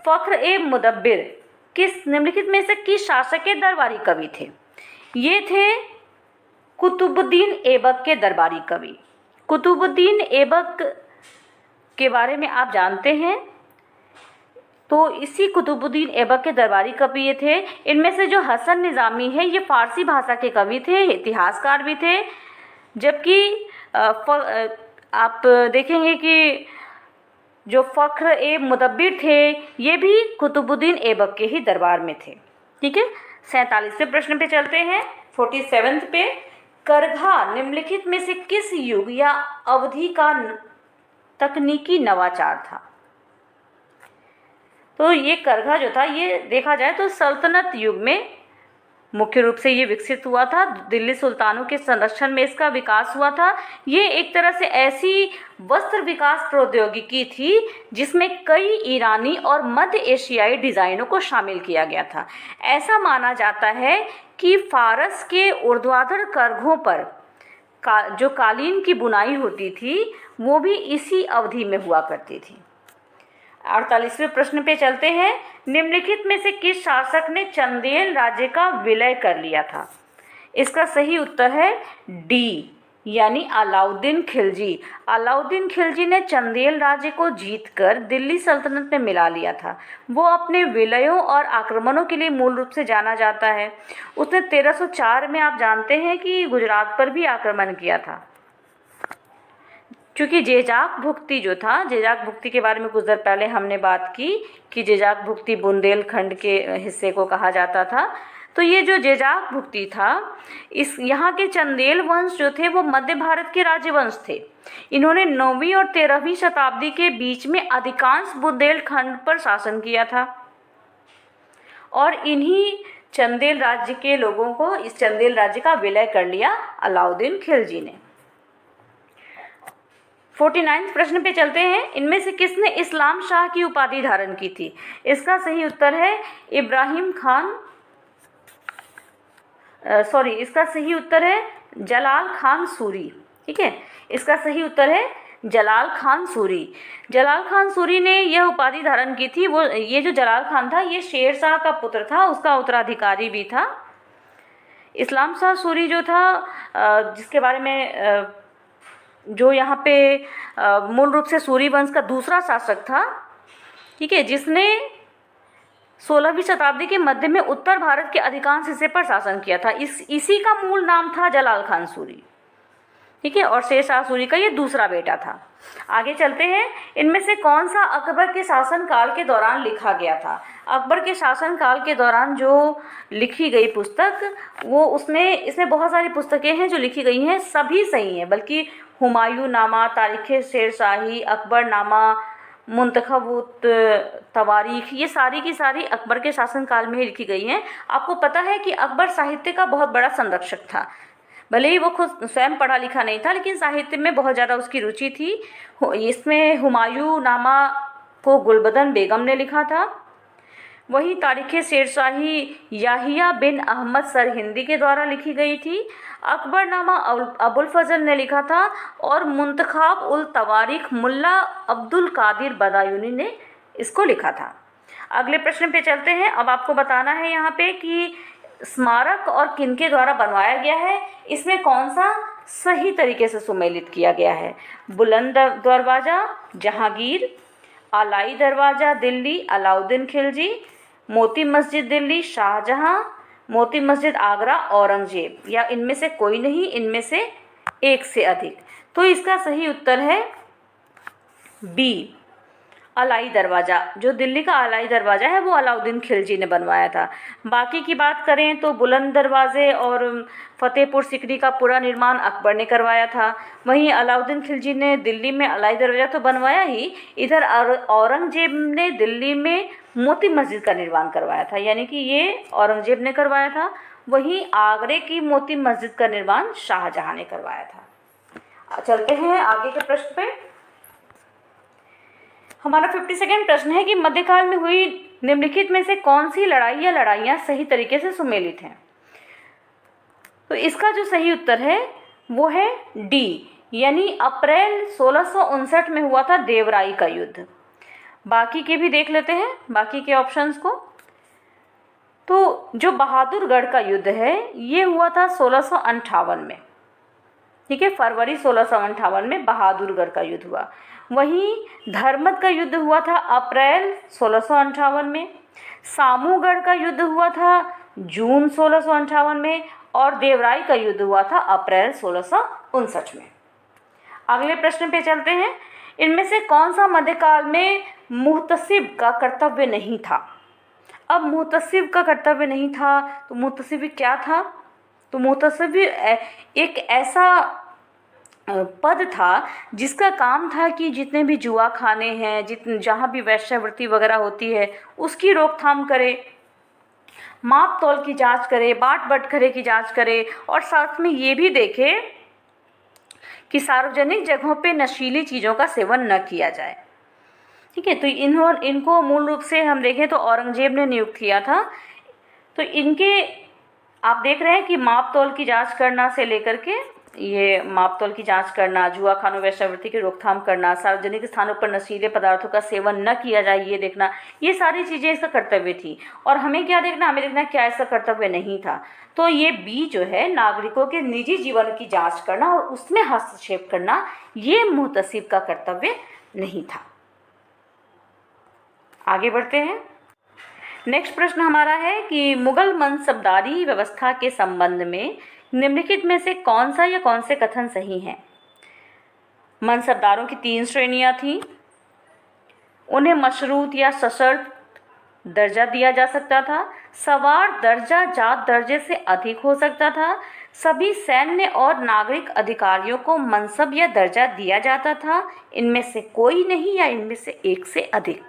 फ़ख्र-ए-मुदब्बिर किस निम्नलिखित में से किस शासक के दरबारी कवि थे? ये थे कुतुबुद्दीन ऐबक के दरबारी कवि। कुतुबुद्दीन ऐबक के बारे में आप जानते हैं, तो इसी कुतुबुद्दीन ऐबक के दरबारी कवि ये थे। इनमें से जो हसन निज़ामी है, ये फ़ारसी भाषा के कवि थे, इतिहासकार भी थे। जबकि आप देखेंगे कि जो फ़ख्र-ए-मुदब्बिर थे, ये भी कुतुबुद्दीन ऐबक के ही दरबार में थे। ठीक है, 47वें प्रश्न पे चलते हैं। 47 पे, करघा निम्नलिखित में से किस युग या अवधि का तकनीकी नवाचार था? तो ये करघा जो था, ये देखा जाए तो सल्तनत युग में मुख्य रूप से ये विकसित हुआ था। दिल्ली सुल्तानों के संरक्षण में इसका विकास हुआ था। ये एक तरह से ऐसी वस्त्र विकास प्रौद्योगिकी थी जिसमें कई ईरानी और मध्य एशियाई डिज़ाइनों को शामिल किया गया था। ऐसा माना जाता है कि फारस के ऊर्ध्वाधर करघों पर जो कालीन की बुनाई होती थी, वो भी इसी अवधि में हुआ करती थी। 48वें प्रश्न पे चलते हैं। निम्नलिखित में से किस शासक ने चंदेल राज्य का विलय कर लिया था? इसका सही उत्तर है डी, यानी अलाउद्दीन खिलजी। अलाउद्दीन खिलजी ने चंदेल राज्य को जीतकर दिल्ली सल्तनत में मिला लिया था। वो अपने विलयों और आक्रमणों के लिए मूल रूप से जाना जाता है। उसने 1304 में, आप जानते हैं कि गुजरात पर भी आक्रमण किया था। क्योंकि जेजाक भुक्ति जो था, जेजाक भुक्ति के बारे में कुछ देर पहले हमने बात की कि जेजाक भुक्ति बुंदेलखंड के हिस्से को कहा जाता था। तो ये जो जेजाक भुक्ति था, इस यहाँ के चंदेल वंश जो थे, वो मध्य भारत के राजवंश थे। इन्होंने 9वीं और 13वीं शताब्दी के बीच में अधिकांश बुंदेलखंड पर शासन किया था और इन्हीं चंदेल राज्य के लोगों को, इस चंदेल राज्य का विलय कर लिया अलाउद्दीन खिलजी ने। 49वें प्रश्न पे चलते हैं। इनमें से किसने इस्लाम शाह की उपाधि धारण की थी? इसका सही उत्तर है इब्राहिम खान, इसका सही उत्तर है जलाल खान सूरी। ठीक है, इसका सही उत्तर है जलाल खान सूरी। जलाल खान सूरी ने यह उपाधि धारण की थी। वो, ये जो जलाल खान था, ये शेर शाह का पुत्र था, उसका उत्तराधिकारी भी था। इस्लाम शाह सूरी जो था, जिसके बारे में जो यहाँ पे मूल रूप से सूरी वंश का दूसरा शासक था, ठीक है, जिसने 16वीं शताब्दी के मध्य में उत्तर भारत के अधिकांश हिस्से पर शासन किया था। इसी का मूल नाम था जलाल खान सूरी। ठीक है, और शेर शाह सूरी का ये दूसरा बेटा था। आगे चलते हैं। इनमें से कौन सा अकबर के शासनकाल के दौरान लिखा गया था? अकबर के शासनकाल के दौरान जो लिखी गई पुस्तक, वो इसमें बहुत सारी पुस्तकें हैं जो लिखी गई हैं, सभी सही हैं। बल्कि हुमायूं नामा, तारीख़ शेर शाही, अकबर नामा, मुंतखब तवारीख, ये सारी की सारी अकबर के शासनकाल में ही लिखी गई हैं। आपको पता है कि अकबर साहित्य का बहुत बड़ा संरक्षक था। भले ही वो खुद स्वयं पढ़ा लिखा नहीं था, लेकिन साहित्य में बहुत ज़्यादा उसकी रुचि थी। इसमें हुमायूं नामा को गुलबदन बेगम ने लिखा था। वही तारीख़ शेरशाही याहिया बिन अहमद सरहिंदी के द्वारा लिखी गई थी। अकबरनामा अबुल फजल ने लिखा था और मुंतखाब उल तवारीख मुल्ला अब्दुल कादिर बदायूनी ने इसको लिखा था। अगले प्रश्न पे चलते हैं। अब आपको बताना है यहाँ पे कि स्मारक और किनके द्वारा बनवाया गया है, इसमें कौन सा सही तरीके से सुमेलित किया गया है। बुलंद दरवाज़ा जहांगीर, आलाई दरवाज़ा दिल्ली अलाउद्दीन खिलजी, मोती मस्जिद दिल्ली शाहजहां, मोती मस्जिद आगरा औरंगजेब, या इनमें से कोई नहीं, इनमें से एक से अधिक। तो इसका सही उत्तर है बी, अलाई दरवाज़ा। जो दिल्ली का अलाई दरवाज़ा है वो अलाउद्दीन खिलजी ने बनवाया था। बाकी की बात करें तो बुलंद दरवाज़े और फतेहपुर सिकरी का पूरा निर्माण अकबर ने करवाया था। वहीं अलाउद्दीन खिलजी ने दिल्ली में अलाई दरवाज़ा तो बनवाया ही, इधर औरंगजेब ने दिल्ली में मोती मस्जिद का निर्माण करवाया था, यानी कि ये औरंगजेब ने करवाया था। वहीं आगरे की मोती मस्जिद का निर्माण शाहजहां ने करवाया था। चलते हैं आगे के प्रश्न पे। हमारा 52वां प्रश्न है कि मध्यकाल में हुई निम्नलिखित में से कौन सी लड़ाई या लड़ाइयाँ सही तरीके से सुमेलित हैं। तो इसका जो सही उत्तर है वो है डी, यानी अप्रैल 1659 में हुआ था देवराई का युद्ध। बाकी के भी देख लेते हैं, बाकी के ऑप्शंस को। तो जो बहादुरगढ़ का युद्ध है ये हुआ था 1658 में, ठीक है, फरवरी 1658 में बहादुरगढ़ का युद्ध हुआ। वहीं धर्मद का युद्ध हुआ था अप्रैल 1658 में, सामूगढ़ का युद्ध हुआ था जून 1658 में, और देवराई का युद्ध हुआ था अप्रैल 1659 में। अगले प्रश्न पे चलते हैं। इनमें से कौन सा मध्यकाल में मुहतसिब का कर्तव्य नहीं था। अब मुहतसिब का कर्तव्य नहीं था तो मुहतसिब क्या था। तो मुहतसिब एक ऐसा पद था जिसका काम था कि जितने भी जुआ खाने हैं, जहाँ भी वैश्यावृत्ति वगैरह होती है उसकी रोकथाम करे, माप तौल की जांच करे, बाट बटखरे की जांच करे, और साथ में ये भी देखे कि सार्वजनिक जगहों पे नशीली चीज़ों का सेवन न किया जाए। ठीक है, तो इनको मूल रूप से हम देखें तो औरंगजेब ने नियुक्त किया था। तो इनके आप देख रहे हैं कि माप तौल की जांच करना से लेकर के ये माप तौल की जांच करना, जुआ खानों वैश्यावृत्ति की रोकथाम करना, सार्वजनिक स्थानों पर नशीले पदार्थों का सेवन न किया जाए ये देखना, ये सारी चीज़ें इसका कर्तव्य थी। और हमें क्या देखना, हमें देखना क्या इसका कर्तव्य नहीं था। तो ये बी जो है, नागरिकों के निजी जीवन की जांच करना और उसमें हस्तक्षेप करना, ये मुहतसिब का कर्तव्य नहीं था। आगे बढ़ते हैं। नेक्स्ट प्रश्न हमारा है कि मुगल मनसबदारी व्यवस्था के संबंध में निम्नलिखित में से कौन सा या कौन से कथन सही हैं। मनसबदारों की 3 श्रेणियां थीं। उन्हें मशरूत या सशर्त दर्जा दिया जा सकता था। सवार दर्जा जात दर्जे से अधिक हो सकता था। सभी सैन्य और नागरिक अधिकारियों को मनसब या दर्जा दिया जाता था। इनमें से कोई नहीं या इनमें से एक से अधिक।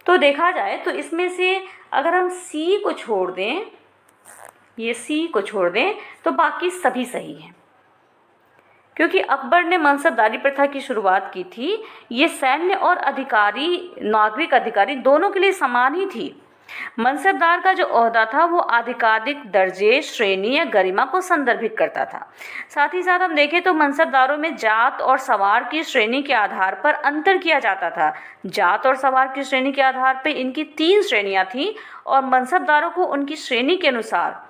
तो देखा जाए तो इसमें से अगर हम सी को छोड़ दें, ये सी को छोड़ दें, तो बाकी सभी सही हैं, क्योंकि अकबर ने मनसबदारी प्रथा की शुरुआत की थी। ये सैन्य और अधिकारी, नागरिक अधिकारी दोनों के लिए समान ही थी। मनसबदार का जो ओहदा था वो आधिकारिक दर्जे, श्रेणी या गरिमा को संदर्भित करता था। साथ ही साथ हम देखें तो मनसबदारों में जात और सवार की श्रेणी के आधार पर अंतर किया जाता था। जात और सवार की श्रेणी के आधार पर इनकी 3 श्रेणियां थीं और मनसबदारों को उनकी श्रेणी के अनुसार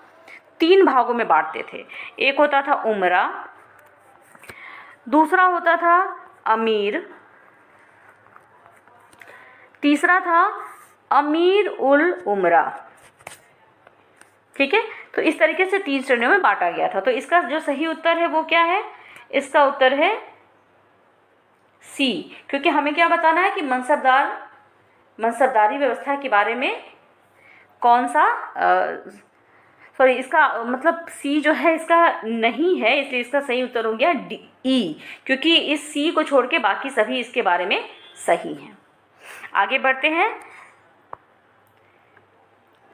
3 भागों में बांटते थे। एक होता था उमरा, दूसरा होता था अमीर, तीसरा था अमीर उल उमरा। ठीक है, तो इस तरीके से 3 श्रेणियों में बांटा गया था। तो इसका जो सही उत्तर है वो क्या है, इसका उत्तर है सी, क्योंकि हमें क्या बताना है कि मनसबदारी व्यवस्था के बारे में कौन सा इसका मतलब सी जो है इसका नहीं है, इसलिए इसका सही उत्तर हो गया डी ई, क्योंकि इस सी को छोड़ के बाकी सभी इसके बारे में सही हैं। आगे बढ़ते हैं।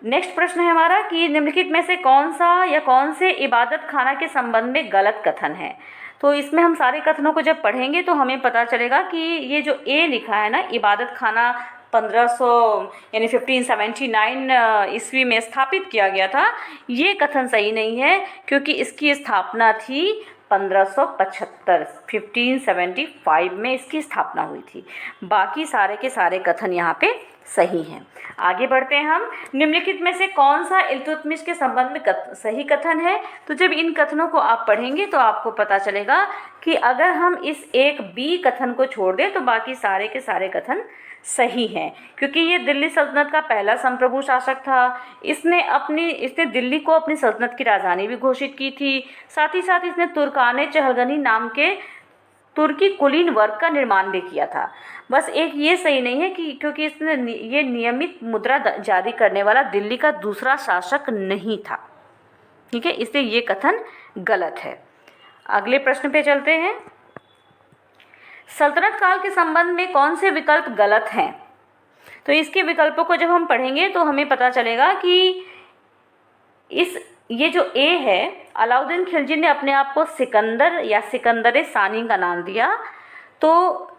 नेक्स्ट प्रश्न है हमारा कि निम्नलिखित में से कौन सा या कौन से इबादत खाना के संबंध में गलत कथन है। तो इसमें हम सारे कथनों को जब पढ़ेंगे तो हमें पता चलेगा कि ये जो ए लिखा है ना, इबादत खाना 1500 यानी 1579 ईस्वी में स्थापित किया गया था, ये कथन सही नहीं है, क्योंकि इसकी स्थापना थी 1575 1575 में इसकी स्थापना हुई थी। बाकी सारे के सारे कथन यहाँ पे सही हैं। आगे बढ़ते हैं हम। निम्नलिखित में से कौन सा इल्तुतमिश के संबंध में सही कथन है। तो जब इन कथनों को आप पढ़ेंगे तो आपको पता चलेगा कि अगर हम इस एक बी कथन को छोड़ दें तो बाकी सारे के सारे कथन सही हैं, क्योंकि ये दिल्ली सल्तनत का पहला संप्रभु शासक था। इसने दिल्ली को अपनी सल्तनत की राजधानी भी घोषित की थी। साथ ही साथ इसने तुर्काने चहलगनी नाम के तुर्की कुलीन वर्ग का निर्माण भी किया था। बस एक ये सही नहीं है कि क्योंकि इसने ये नियमित मुद्रा जारी करने वाला दिल्ली का दूसरा शासक नहीं था। ठीक है, इसलिए ये कथन गलत है। अगले प्रश्न पे चलते हैं। सल्तनत काल के संबंध में कौन से विकल्प गलत हैं। तो इसके विकल्पों को जब हम पढ़ेंगे तो हमें पता चलेगा कि ये जो ए है, अलाउद्दीन खिलजी ने अपने आप को सिकंदर या सिकंदर सानी का नाम दिया, तो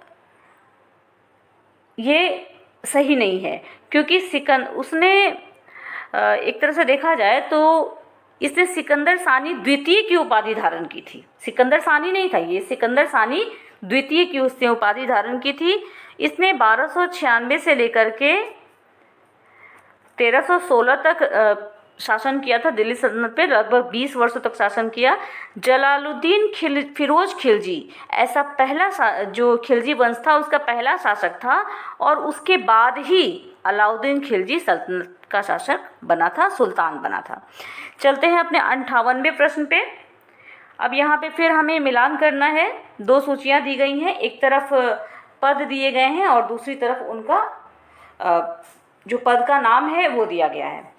ये सही नहीं है, क्योंकि उसने एक तरह से देखा जाए तो इसने सिकंदर सानी द्वितीय की उपाधि धारण की थी। सिकंदर सानी नहीं था ये, सिकंदर सानी द्वितीय की उसने उपाधि धारण की थी। इसने 1296 से लेकर के 1316 तक शासन किया था दिल्ली सल्तनत पे, लगभग 20 वर्षों तक शासन किया। जलालुद्दीन फिरोज खिलजी ऐसा पहला जो खिलजी वंश था उसका पहला शासक था, और उसके बाद ही अलाउद्दीन खिलजी सल्तनत का शासक बना था, सुल्तान बना था। चलते हैं अपने 58वें प्रश्न पे। अब यहाँ पे फिर हमें मिलान करना है। दो सूचियाँ दी गई हैं, एक तरफ पद दिए गए हैं और दूसरी तरफ उनका जो पद का नाम है वो दिया गया है।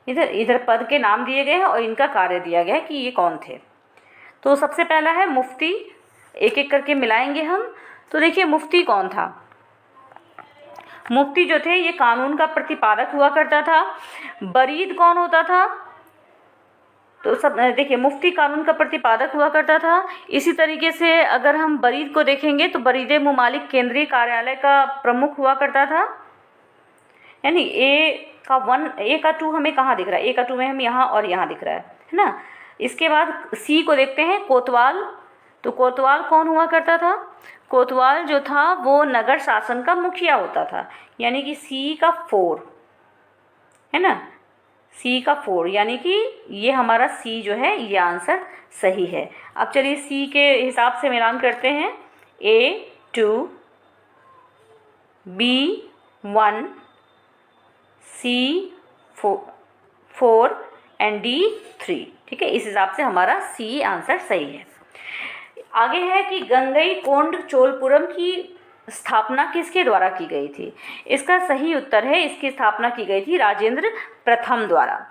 इधर पद के नाम दिए गए हैं और इनका कार्य दिया गया है कि ये कौन थे। तो सबसे पहला है मुफ्ती, एक एक करके मिलाएंगे हम। तो देखिए मुफ्ती कौन था। मुफ्ती जो थे ये कानून का प्रतिपादक हुआ करता था। बरीद कौन होता था। तो सब देखिए, मुफ्ती कानून का प्रतिपादक हुआ करता था। इसी तरीके से अगर हम बरीद को देखेंगे तो बरीद मुमालिक केंद्रीय कार्यालय का प्रमुख हुआ करता था। यानी ए का 2 हमें कहाँ दिख रहा है, ए का 2 में हम यहाँ और यहाँ दिख रहा है ना। इसके बाद सी को देखते हैं, कोतवाल। तो कोतवाल कौन हुआ करता था। कोतवाल जो था वो नगर शासन का मुखिया होता था, यानी कि सी का 4 है ना, सी का 4, यानी कि ये हमारा सी जो है ये आंसर सही है। अब चलिए सी के हिसाब से मिलान करते हैं। A2 B1 C4 and D3। ठीक है, इस हिसाब से हमारा सी आंसर सही है। आगे है कि गंगईकोंड चोलपुरम की स्थापना किसके द्वारा की गई थी। इसका सही उत्तर है, इसकी स्थापना की गई थी राजेंद्र प्रथम द्वारा।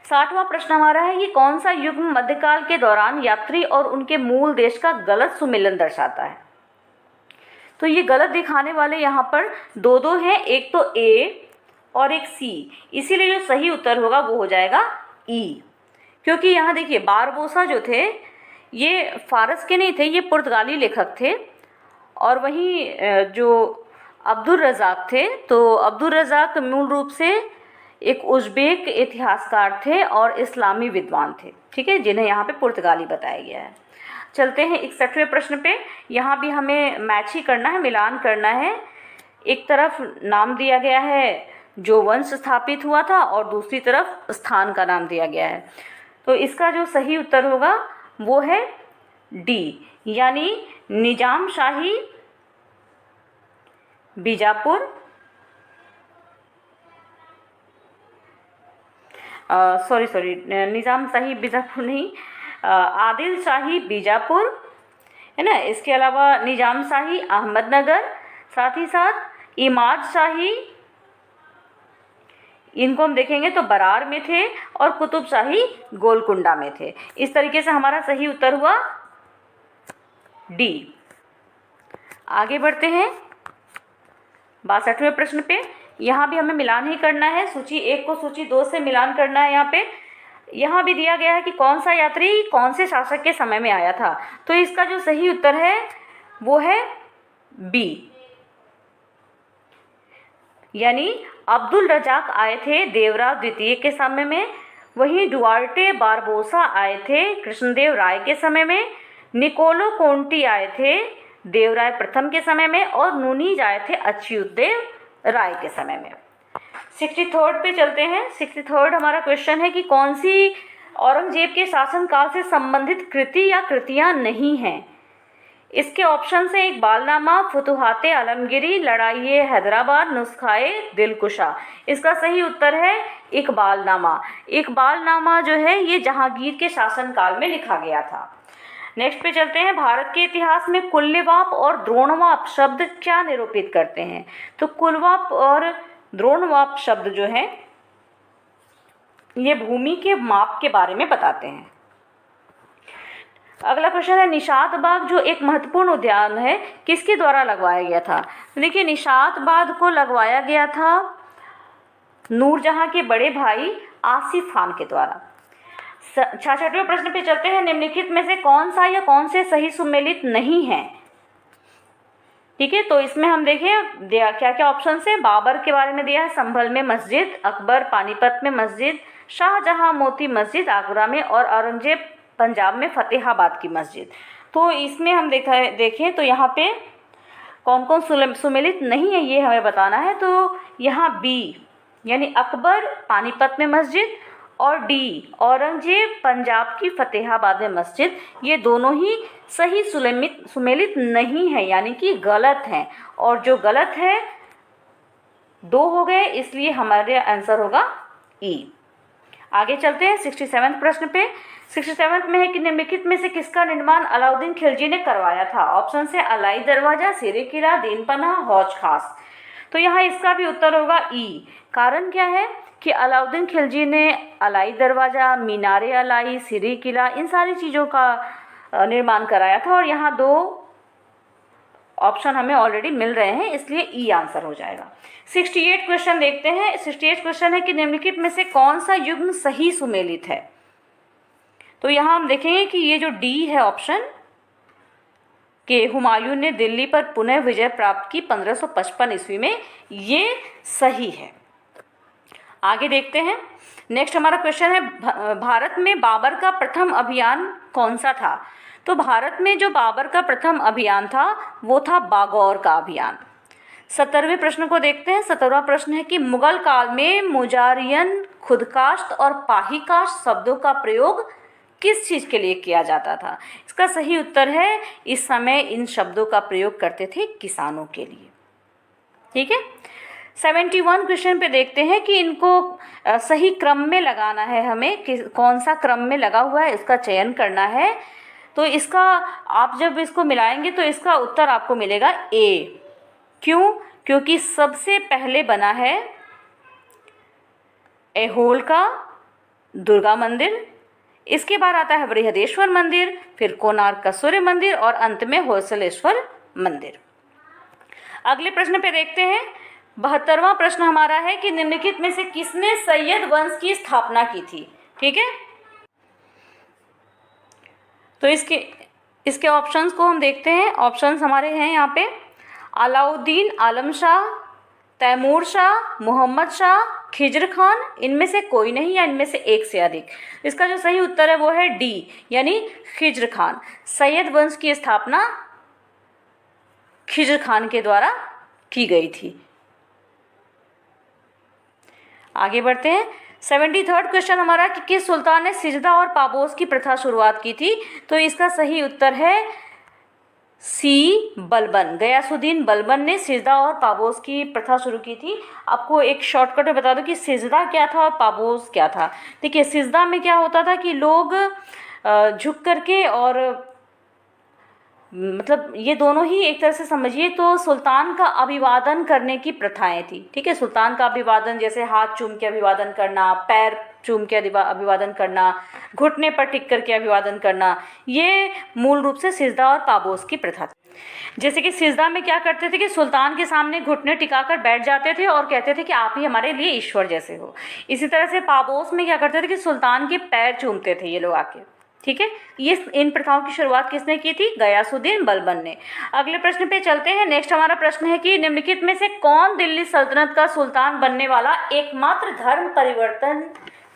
60वां प्रश्न हमारा है कि कौन सा युग्म मध्यकाल के दौरान यात्री और उनके मूल देश का गलत सुमिलन दर्शाता है। तो ये गलत दिखाने वाले यहाँ पर दो हैं, एक तो ए और एक सी, इसीलिए जो सही उत्तर होगा वो हो जाएगा ई। क्योंकि यहाँ देखिए बारबोसा जो थे ये फारस के नहीं थे, ये पुर्तगाली लेखक थे। और वहीं जो अब्दुल रज़ाक थे, तो अब्दुल रज़ाक मूल रूप से एक उज़्बेक इतिहासकार थे और इस्लामी विद्वान थे। ठीक है, जिन्हें यहाँ पे पुर्तगाली बताया गया है। चलते हैं 61वें प्रश्न पे। यहाँ भी हमें मैच ही करना है, मिलान करना है। एक तरफ नाम दिया गया है जो वंश स्थापित हुआ था और दूसरी तरफ स्थान का नाम दिया गया है। तो इसका जो सही उत्तर होगा वो है डी, यानी निजाम शाही बीजापुर, निजाम शाही बीजापुर नहीं, आदिल शाही बीजापुर है ना। इसके अलावा निजाम शाही अहमदनगर, साथ ही साथ इमाद शाही, इनको हम देखेंगे तो बरार में थे, और कुतुब शाही गोलकुंडा में थे। इस तरीके से हमारा सही उत्तर हुआ डी। आगे बढ़ते हैं 62वें प्रश्न पे यहाँ भी हमें मिलान ही करना है, सूची 1 को सूची 2 से मिलान करना है। यहाँ भी दिया गया है कि कौन सा यात्री कौन से शासक के समय में आया था, तो इसका जो सही उत्तर है वो है बी, यानी अब्दुल रजाक आए थे देवराज द्वितीय के समय में, वहीं डुआर्टे बारबोसा आए थे कृष्णदेव राय के समय में, निकोलो कोंटी आए थे देवराय प्रथम के समय में, और नूनीज आए थे अच्युतदेव राय के समय में। 63rd पे चलते हैं। 63rd हमारा क्वेश्चन है कि कौन सी औरंगजेब के शासनकाल से संबंधित कृति या कृतियां नहीं हैं। इसके ऑप्शन है एक बालनामा, फुतुहाते आलमगिरी, लड़ाई हैदराबाद, नुस्खाए दिलकुशा। इसका सही उत्तर है इकबालनामा। इकबालनामा जो है ये जहांगीर के शासनकाल में लिखा गया था। नेक्स्ट पे चलते हैं। भारत के इतिहास में कुल्यवाप और द्रोणवाप शब्द क्या निरूपित करते हैं, तो कुलवाप और द्रोणवाप शब्द जो है ये भूमि के माप के बारे में बताते हैं। अगला क्वेश्चन है निषाद बाग जो एक महत्वपूर्ण उद्यान है किसके द्वारा लगवाया गया था। देखिए निषाद बाग को लगवाया गया था नूरजहां के बड़े भाई आसिफ खान के द्वारा। 66वें प्रश्न पे चलते हैं। निम्नलिखित में से कौन सा या कौन से सही सुमेलित नहीं है। ठीक है, तो इसमें हम देखें क्या क्या ऑप्शन है। बाबर के बारे में दिया है, संभल में मस्जिद, अकबर पानीपत में मस्जिद, शाहजहां मोती मस्जिद आगरा में, और औरंगजेब पंजाब में फतेहाबाद की मस्जिद। तो इसमें हम देखें तो यहाँ पे कौन कौन सुमेलित नहीं है ये हमें बताना है। तो यहाँ बी यानी अकबर पानीपत में मस्जिद और डी औरंगजेब पंजाब की फतेहाबाद में मस्जिद, ये दोनों ही सही सुमेलित नहीं है, यानी कि गलत हैं। और जो गलत है 2 हो गए, इसलिए हमारे आंसर होगा ई। आगे चलते हैं 67वें प्रश्न पे। 67 में है कि निम्नलिखित में से किसका निर्माण अलाउद्दीन खिलजी ने करवाया था। ऑप्शन है अलाई दरवाजा, सिरे किला, दीनपना, हौज खास। तो यहाँ इसका भी उत्तर होगा ई। कारण क्या है कि अलाउद्दीन खिलजी ने अलाई दरवाजा, मीनारे अलाई, सिरे किला, इन सारी चीज़ों का निर्माण कराया था, और यहाँ 2 ऑप्शन हमें ऑलरेडी मिल रहे हैं, इसलिए ई आंसर हो जाएगा। 68 क्वेश्चन देखते हैं। 68 क्वेश्चन है कि निम्नलिखित में से कौन सा युग्म सही सुमेलित है। तो यहाँ हम देखेंगे कि ये जो डी है ऑप्शन कि हुमायूं ने दिल्ली पर पुनः विजय प्राप्त की 1555 ईस्वी में, ये सही है। आगे देखते हैं। नेक्स्ट हमारा क्वेश्चन है भारत में बाबर का प्रथम अभियान कौन सा था। तो भारत में जो बाबर का प्रथम अभियान था वो था बागौर का अभियान। 17वें प्रश्न को देखते हैं। 17वां प्रश्न है कि मुगल काल में मुजारियन, खुदकाश्त और पाहीकाश्त शब्दों का प्रयोग किस चीज़ के लिए किया जाता था। इसका सही उत्तर है इस समय इन शब्दों का प्रयोग करते थे किसानों के लिए। ठीक है, 71 क्वेश्चन पे देखते हैं कि इनको सही क्रम में लगाना है, हमें कौन सा क्रम में लगा हुआ है इसका चयन करना है। तो इसका आप जब इसको मिलाएंगे तो इसका उत्तर आपको मिलेगा ए। क्यों? क्योंकि सबसे पहले बना है ऐहोल का दुर्गा मंदिर, इसके बाद आता है बृहदेश्वर मंदिर, फिर कोणार्क का सूर्य मंदिर और अंत में होयसलेश्वर मंदिर। अगले प्रश्न पे देखते हैं। 72वां प्रश्न हमारा है कि निम्नलिखित में से किसने सैयद वंश की स्थापना की थी। ठीक है, तो इसके ऑप्शंस को हम देखते हैं। ऑप्शंस हमारे हैं यहाँ पे अलाउद्दीन, आलम शाह, तैमूर शाह, मोहम्मद शाह, खिज्र खान, इनमें से कोई नहीं या इनमें से एक से अधिक। इसका जो सही उत्तर है वो है डी यानी खिज्र खान। सैयद वंश की स्थापना खिज्र खान के द्वारा की गई थी। आगे बढ़ते हैं। 73rd क्वेश्चन हमारा कि किस सुल्तान ने सिजदा और पापोस की प्रथा शुरुआत की थी। तो इसका सही उत्तर है सी बलबन। गयासुद्दीन बलबन ने सिजदा और पापोस की प्रथा शुरू की थी। आपको एक शॉर्टकट में बता दूं कि सिजदा क्या था और पापोस क्या था। देखिए सिजदा में क्या होता था कि लोग झुक करके और मतलब ये दोनों ही एक तरह से समझिए तो सुल्तान का अभिवादन करने की प्रथाएं थी। ठीक है, सुल्तान का अभिवादन जैसे हाथ चूम के अभिवादन करना, पैर चूम के अभिवादन करना, घुटने पर टिक करके अभिवादन करना, ये मूल रूप से सिजदा और पापोस की प्रथा थी। जैसे कि सिजदा में क्या करते थे कि सुल्तान के सामने घुटने टिकाकर बैठ जाते थे और कहते थे कि आप ही हमारे लिए ईश्वर जैसे हो। इसी तरह से पापोस में क्या करते थे कि सुल्तान के पैर चूमते थे ये लोग आके। ठीक है, ये इन प्रथाओं की शुरुआत किसने की थी? गयासुद्दीन बलबन ने। अगले प्रश्न पे चलते हैं। नेक्स्ट हमारा प्रश्न है कि निम्नलिखित में से कौन दिल्ली सल्तनत का सुल्तान बनने वाला एकमात्र धर्म परिवर्तन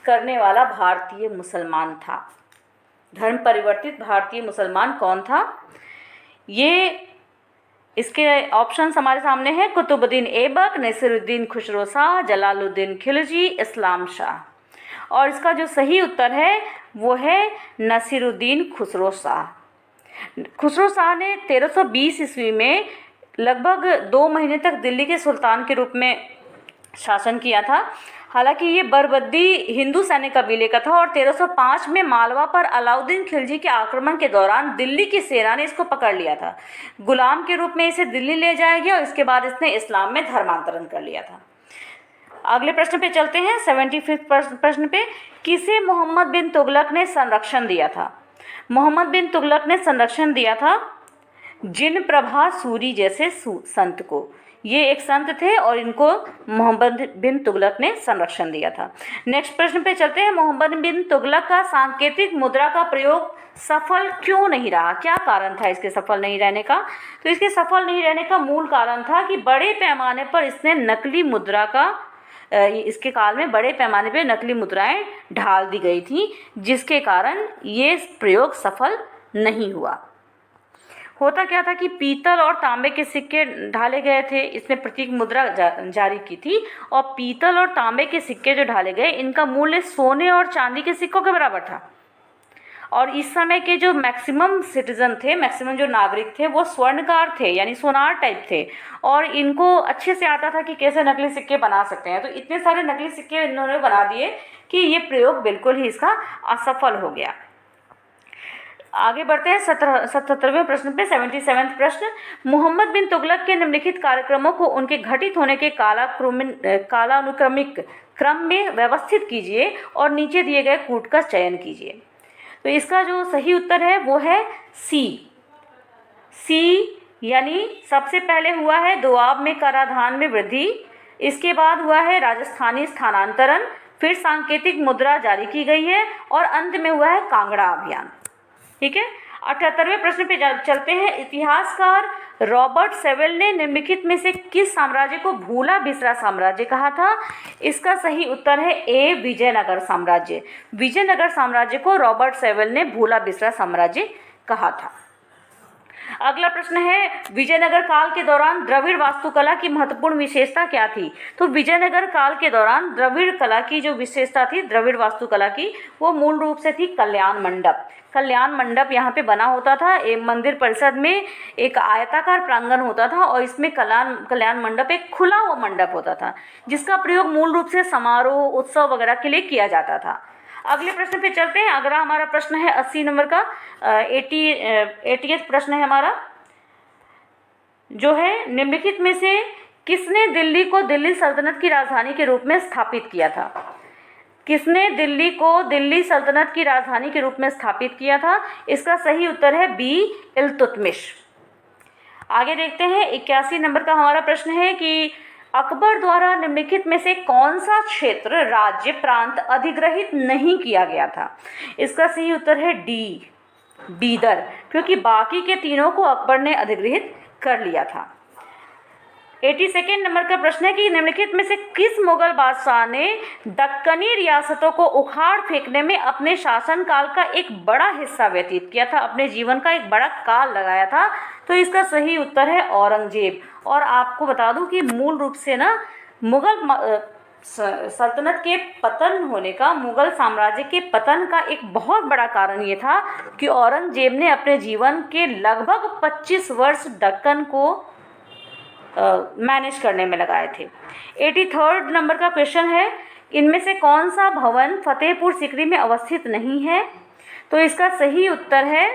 करने वाला भारतीय मुसलमान था? धर्म परिवर्तित भारतीय मुसलमान कौन था? ये इसके ऑप्शंस हमारे सामने हैं। कुतुबुद्दीन ऐबक, नसीरुद्दीन खुसरो शाह, जलालुद्दीन खिलजी, इस्लाम शाह। और इसका जो सही उत्तर है वो है नसीरुद्दीन खुसरो शाह। खुसरो शाह ने 1320 ईस्वी में लगभग 2 महीने तक दिल्ली के सुल्तान के रूप में शासन किया था। हालांकि ये बरबद्दी हिंदू सैन्य कबीले का था और 1305 में मालवा पर अलाउद्दीन खिलजी के आक्रमण के दौरान दिल्ली की सेना ने इसको पकड़ लिया था। गुलाम के रूप में इसे दिल्ली ले जाया गया और इसके बाद इसने इस्लाम में धर्मांतरण कर लिया था। अगले प्रश्न पे चलते हैं। 75 प्रश्न पे, किसे मोहम्मद बिन तुगलक ने संरक्षण दिया था? मोहम्मद बिन तुगलक ने संरक्षण दिया था जिन प्रभा सूरी जैसे संत को। ये एक संत थे और इनको मोहम्मद बिन तुगलक ने संरक्षण दिया था। नेक्स्ट प्रश्न पे चलते हैं। मोहम्मद बिन तुगलक का सांकेतिक मुद्रा का प्रयोग सफल क्यों नहीं रहा? क्या कारण था इसके सफल नहीं रहने का? तो इसके सफल नहीं रहने का मूल कारण था कि बड़े पैमाने पर इसने नकली मुद्रा का इसके काल में बड़े पैमाने पर नकली मुद्राएं ढाल दी गई थी, जिसके कारण ये प्रयोग सफल नहीं हुआ। होता क्या था कि पीतल और तांबे के सिक्के ढाले गए थे, इसने प्रतीक मुद्रा जारी की थी। और पीतल और तांबे के सिक्के जो ढाले गए, इनका मूल्य सोने और चांदी के सिक्कों के बराबर था। और इस समय के जो मैक्सिमम सिटीजन थे, मैक्सिमम जो नागरिक थे, वो स्वर्णकार थे, यानी सोनार टाइप थे, और इनको अच्छे से आता था कि कैसे नकली सिक्के बना सकते हैं। तो इतने सारे नकली सिक्के इन्होंने बना दिए कि ये प्रयोग बिल्कुल ही इसका असफल हो गया। आगे बढ़ते हैं 77वें प्रश्न पे। 77वां प्रश्न, मोहम्मद बिन तुगलक के निम्नलिखित कार्यक्रमों को उनके घटित होने के कालानुक्रमिक क्रम में व्यवस्थित कीजिए और नीचे दिए गए कूट का चयन कीजिए। तो इसका जो सही उत्तर है वो है सी, यानी सबसे पहले हुआ है दोआब में कराधान में वृद्धि, इसके बाद हुआ है राजस्थानी स्थानांतरण, फिर सांकेतिक मुद्रा जारी की गई है और अंत में हुआ है कांगड़ा अभियान। ठीक है, 78वें प्रश्न पे चलते हैं। इतिहासकार रॉबर्ट सेवेल ने निम्नलिखित में से किस साम्राज्य को भूला बिसरा साम्राज्य कहा था? इसका सही उत्तर है ए, विजयनगर साम्राज्य। विजयनगर साम्राज्य को रॉबर्ट सेवेल ने भूला बिसरा साम्राज्य कहा था। अगला प्रश्न है, विजयनगर काल के दौरान द्रविड़ वास्तुकला की महत्वपूर्ण विशेषता क्या थी? तो विजयनगर काल के दौरान द्रविड़ कला की जो विशेषता थी, द्रविड़ वास्तुकला की, वो मूल रूप से थी कल्याण मंडप। कल्याण मंडप यहाँ पे बना होता था। एक मंदिर परिसर में एक आयताकार प्रांगण होता था और इसमें कल्याण मंडप एक खुला हुआ मंडप होता था, जिसका प्रयोग मूल रूप से समारोह, उत्सव वगैरह के लिए किया जाता था। अगले प्रश्न पे चलते हैं। अगला हमारा प्रश्न है 80 नंबर का 80th प्रश्न है हमारा, जो है निम्नलिखित में से किसने दिल्ली को दिल्ली सल्तनत की राजधानी के रूप में स्थापित किया था? किसने दिल्ली को दिल्ली सल्तनत की राजधानी के रूप में स्थापित किया था? इसका सही उत्तर है बी, इल्तुतमिश। आगे देखते हैं 81 नंबर का हमारा प्रश्न है कि अकबर द्वारा निम्नलिखित में से कौन सा क्षेत्र, राज्य, प्रांत अधिग्रहित नहीं किया गया था? इसका सही उत्तर है डी, बीदर, क्योंकि बाकी के तीनों को अकबर ने अधिग्रहित कर लिया था। 82 नंबर का प्रश्न है कि निम्नलिखित में से किस मुगल बादशाह ने दक्कनी रियासतों को उखाड़ फेंकने में अपने शासनकाल का एक बड़ा हिस्सा व्यतीत किया था, अपने जीवन का एक बड़ा काल लगाया था? तो इसका सही उत्तर है औरंगजेब। और आपको बता दूं कि मूल रूप से ना मुगल सल्तनत के पतन होने का, मुगल साम्राज्य के पतन का एक बहुत बड़ा कारण ये था कि औरंगजेब ने अपने जीवन के लगभग 25 वर्ष दक्कन को मैनेज करने में लगाए थे। 83rd नंबर का क्वेश्चन है, इनमें से कौन सा भवन फतेहपुर सीकरी में अवस्थित नहीं है? तो इसका सही उत्तर है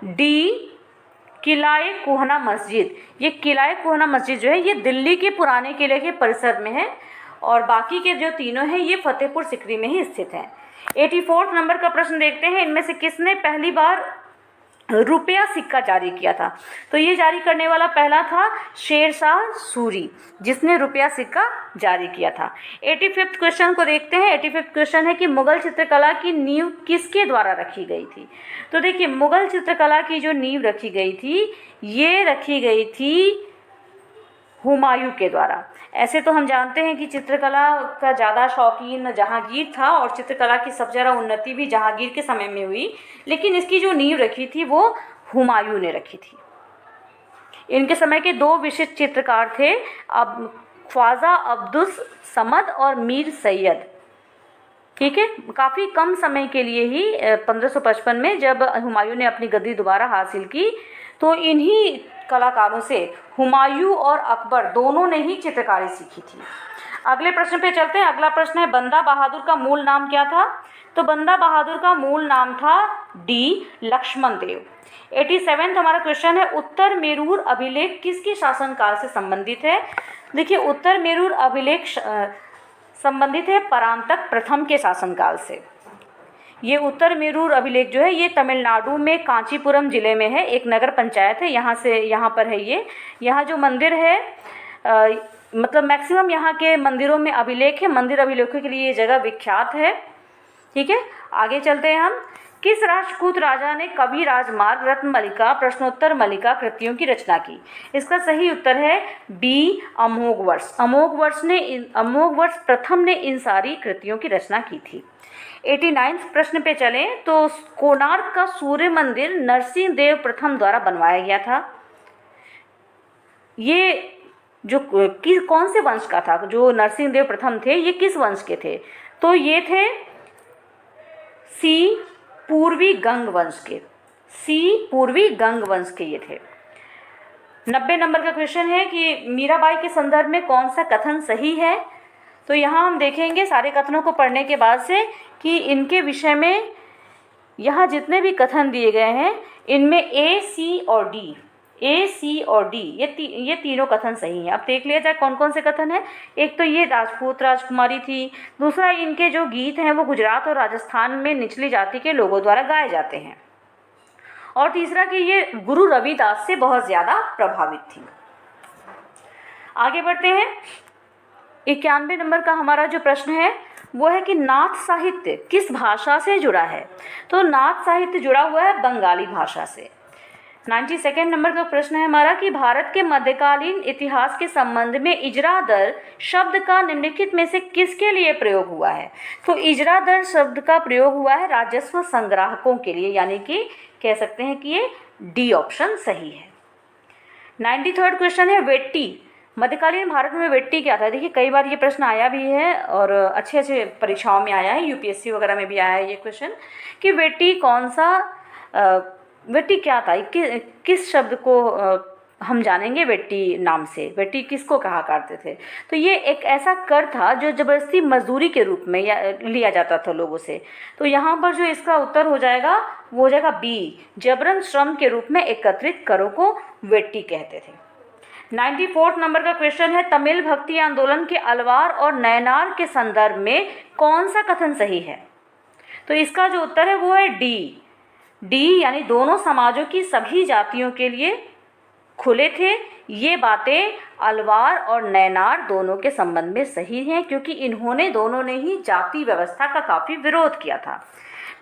डी, किलाए कोहना मस्जिद। ये किलाए कोहना मस्जिद जो है ये दिल्ली के पुराने किले के परिसर में है और बाकी के जो तीनों हैं ये फतेहपुर सीकरी में ही स्थित हैं। 84th नंबर का प्रश्न देखते हैं, इनमें से किसने पहली बार रुपया सिक्का जारी किया था। तो ये जारी करने वाला पहला था शेरशाह सूरी, जिसने रुपया सिक्का जारी किया था। 85th क्वेश्चन को देखते हैं। 85th क्वेश्चन है कि मुगल चित्रकला की नींव किसके द्वारा रखी गई थी। तो देखिए, मुगल चित्रकला की जो नींव रखी गई थी, ये रखी गई थी हुमायूं के द्वारा। ऐसे तो हम जानते हैं कि चित्रकला का ज़्यादा शौकीन जहांगीर था और चित्रकला की सबसे ज़्यादा उन्नति भी जहांगीर के समय में हुई, लेकिन इसकी जो नींव रखी थी वो हुमायूं ने रखी थी। इनके समय के दो विशिष्ट चित्रकार थे, अब ख्वाजा अब्दुल समद और मीर सैयद। ठीक है, काफ़ी कम समय के लिए ही 1555 में जब हुमायूं ने अपनी गद्दी दोबारा हासिल की, तो इन्हीं कलाकारों से हुमायूं और अकबर दोनों ने ही चित्रकारी सीखी थी। अगले प्रश्न पे चलते हैं। अगला प्रश्न है, बंदा बहादुर का मूल नाम क्या था। तो बंदा बहादुर का मूल नाम था डी लक्ष्मण देव। 87वां हमारा क्वेश्चन है, उत्तर मेरूर अभिलेख किसके शासनकाल से संबंधित है। देखिए, उत्तर मेरूर अभिलेख संबंधित है परांतक प्रथम के शासनकाल से। ये उत्तर मेरूर अभिलेख जो है ये तमिलनाडु में कांचीपुरम जिले में है, एक नगर पंचायत है। यहाँ पर है ये। यहाँ जो मंदिर है मतलब मैक्सिमम यहाँ के मंदिरों में अभिलेख है। मंदिर अभिलेखों के लिए ये जगह विख्यात है। ठीक है, आगे चलते हैं हम। किस राजपूत राजा ने कवि राजमार्ग, रत्नमलिका, प्रश्नोत्तर मलिका कृतियों की रचना की। इसका सही उत्तर है बी अमोघवर्ष। अमोघवर्ष प्रथम ने इन सारी कृतियों की रचना की थी। 89वें प्रश्न पे चलें तो कोणार्क का सूर्य मंदिर नरसिंह देव प्रथम द्वारा बनवाया गया था। ये जो कौन से वंश का था, जो नरसिंह देव प्रथम थे, ये किस वंश के थे। तो ये थे सी पूर्वी गंग वंश के। सी पूर्वी गंग वंश के ये थे। 90 नंबर का क्वेश्चन है कि मीराबाई के संदर्भ में कौन सा कथन सही है। तो यहाँ हम देखेंगे सारे कथनों को पढ़ने के बाद से कि इनके विषय में यहाँ जितने भी कथन दिए गए हैं, इनमें ए, सी और डी ये तीनों कथन सही हैं। अब देख लिया जाए कौन कौन से कथन हैं। एक तो ये राजपूत राजकुमारी थी। दूसरा, इनके जो गीत हैं वो गुजरात और राजस्थान में निचली जाति के लोगों द्वारा गाए जाते हैं। और तीसरा कि ये गुरु रविदास से बहुत ज़्यादा प्रभावित थी। आगे बढ़ते हैं। 91 नंबर का हमारा जो प्रश्न है वो है कि नाथ साहित्य किस भाषा से जुड़ा है। तो नाथ साहित्य जुड़ा हुआ है बंगाली भाषा से। 92 नंबर का प्रश्न है हमारा कि भारत के मध्यकालीन इतिहास के संबंध में इजरा दर शब्द का निम्नलिखित में से किसके लिए प्रयोग हुआ है। तो इजरा दर शब्द का प्रयोग हुआ है राजस्व संग्राहकों के लिए, यानी कि कह सकते हैं कि ये डी ऑप्शन सही है। 93rd क्वेश्चन है, वेट्टी मध्यकालीन भारत में वेट्टी क्या था। देखिए, कई बार ये प्रश्न आया भी है और अच्छे परीक्षाओं में आया है, यूपीएससी वगैरह में भी आया है ये क्वेश्चन कि वेट्टी कौन सा वेट्टी क्या था, किस शब्द को हम जानेंगे वेट्टी नाम से। वेट्टी किसको कहा करते थे। तो ये एक ऐसा कर था जो ज़बरदस्ती मजदूरी के रूप में लिया जाता था लोगों से। तो यहाँ पर जो इसका उत्तर हो जाएगा वो हो जाएगा बी, जबरन श्रम के रूप में एकत्रित करों को वेट्टी कहते थे। 94 नंबर का क्वेश्चन है, तमिल भक्ति आंदोलन के अलवार और नयनार के संदर्भ में कौन सा कथन सही है। तो इसका जो उत्तर है वो है डी यानी दोनों समाजों की सभी जातियों के लिए खुले थे। ये बातें अलवार और नयनार दोनों के संबंध में सही हैं क्योंकि इन्होंने दोनों ने ही जाति व्यवस्था का काफ़ी विरोध किया था।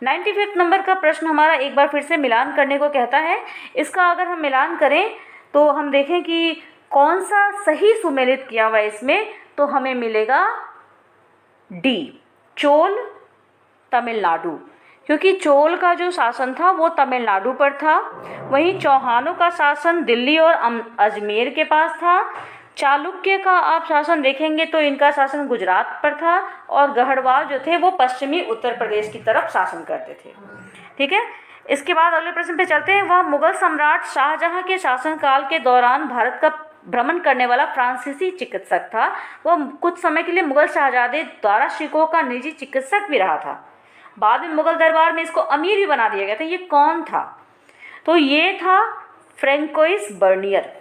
95 नंबर का प्रश्न हमारा एक बार फिर से मिलान करने को कहता है। इसका अगर हम मिलान करें तो हम देखें कि कौन सा सही सुमेलित किया हुआ है इसमें, तो हमें मिलेगा डी, चोल तमिलनाडु, क्योंकि चोल का जो शासन था वो तमिलनाडु पर था। वहीं चौहानों का शासन दिल्ली और अजमेर के पास था। चालुक्य का आप शासन देखेंगे तो इनका शासन गुजरात पर था और गढ़वाल जो थे वो पश्चिमी उत्तर प्रदेश की तरफ शासन करते थे। ठीक है, इसके बाद अगले प्रश्न पे चलते हैं। वह मुगल सम्राट शाहजहां के शासनकाल के दौरान भारत का भ्रमण करने वाला फ्रांसीसी चिकित्सक था। वह कुछ समय के लिए मुगल शहजादे द्वारा सिखों का निजी चिकित्सक भी रहा था। बाद में मुगल दरबार में इसको अमीर भी बना दिया गया था। ये कौन था। तो ये था फ्रैंकोइस बर्नियर।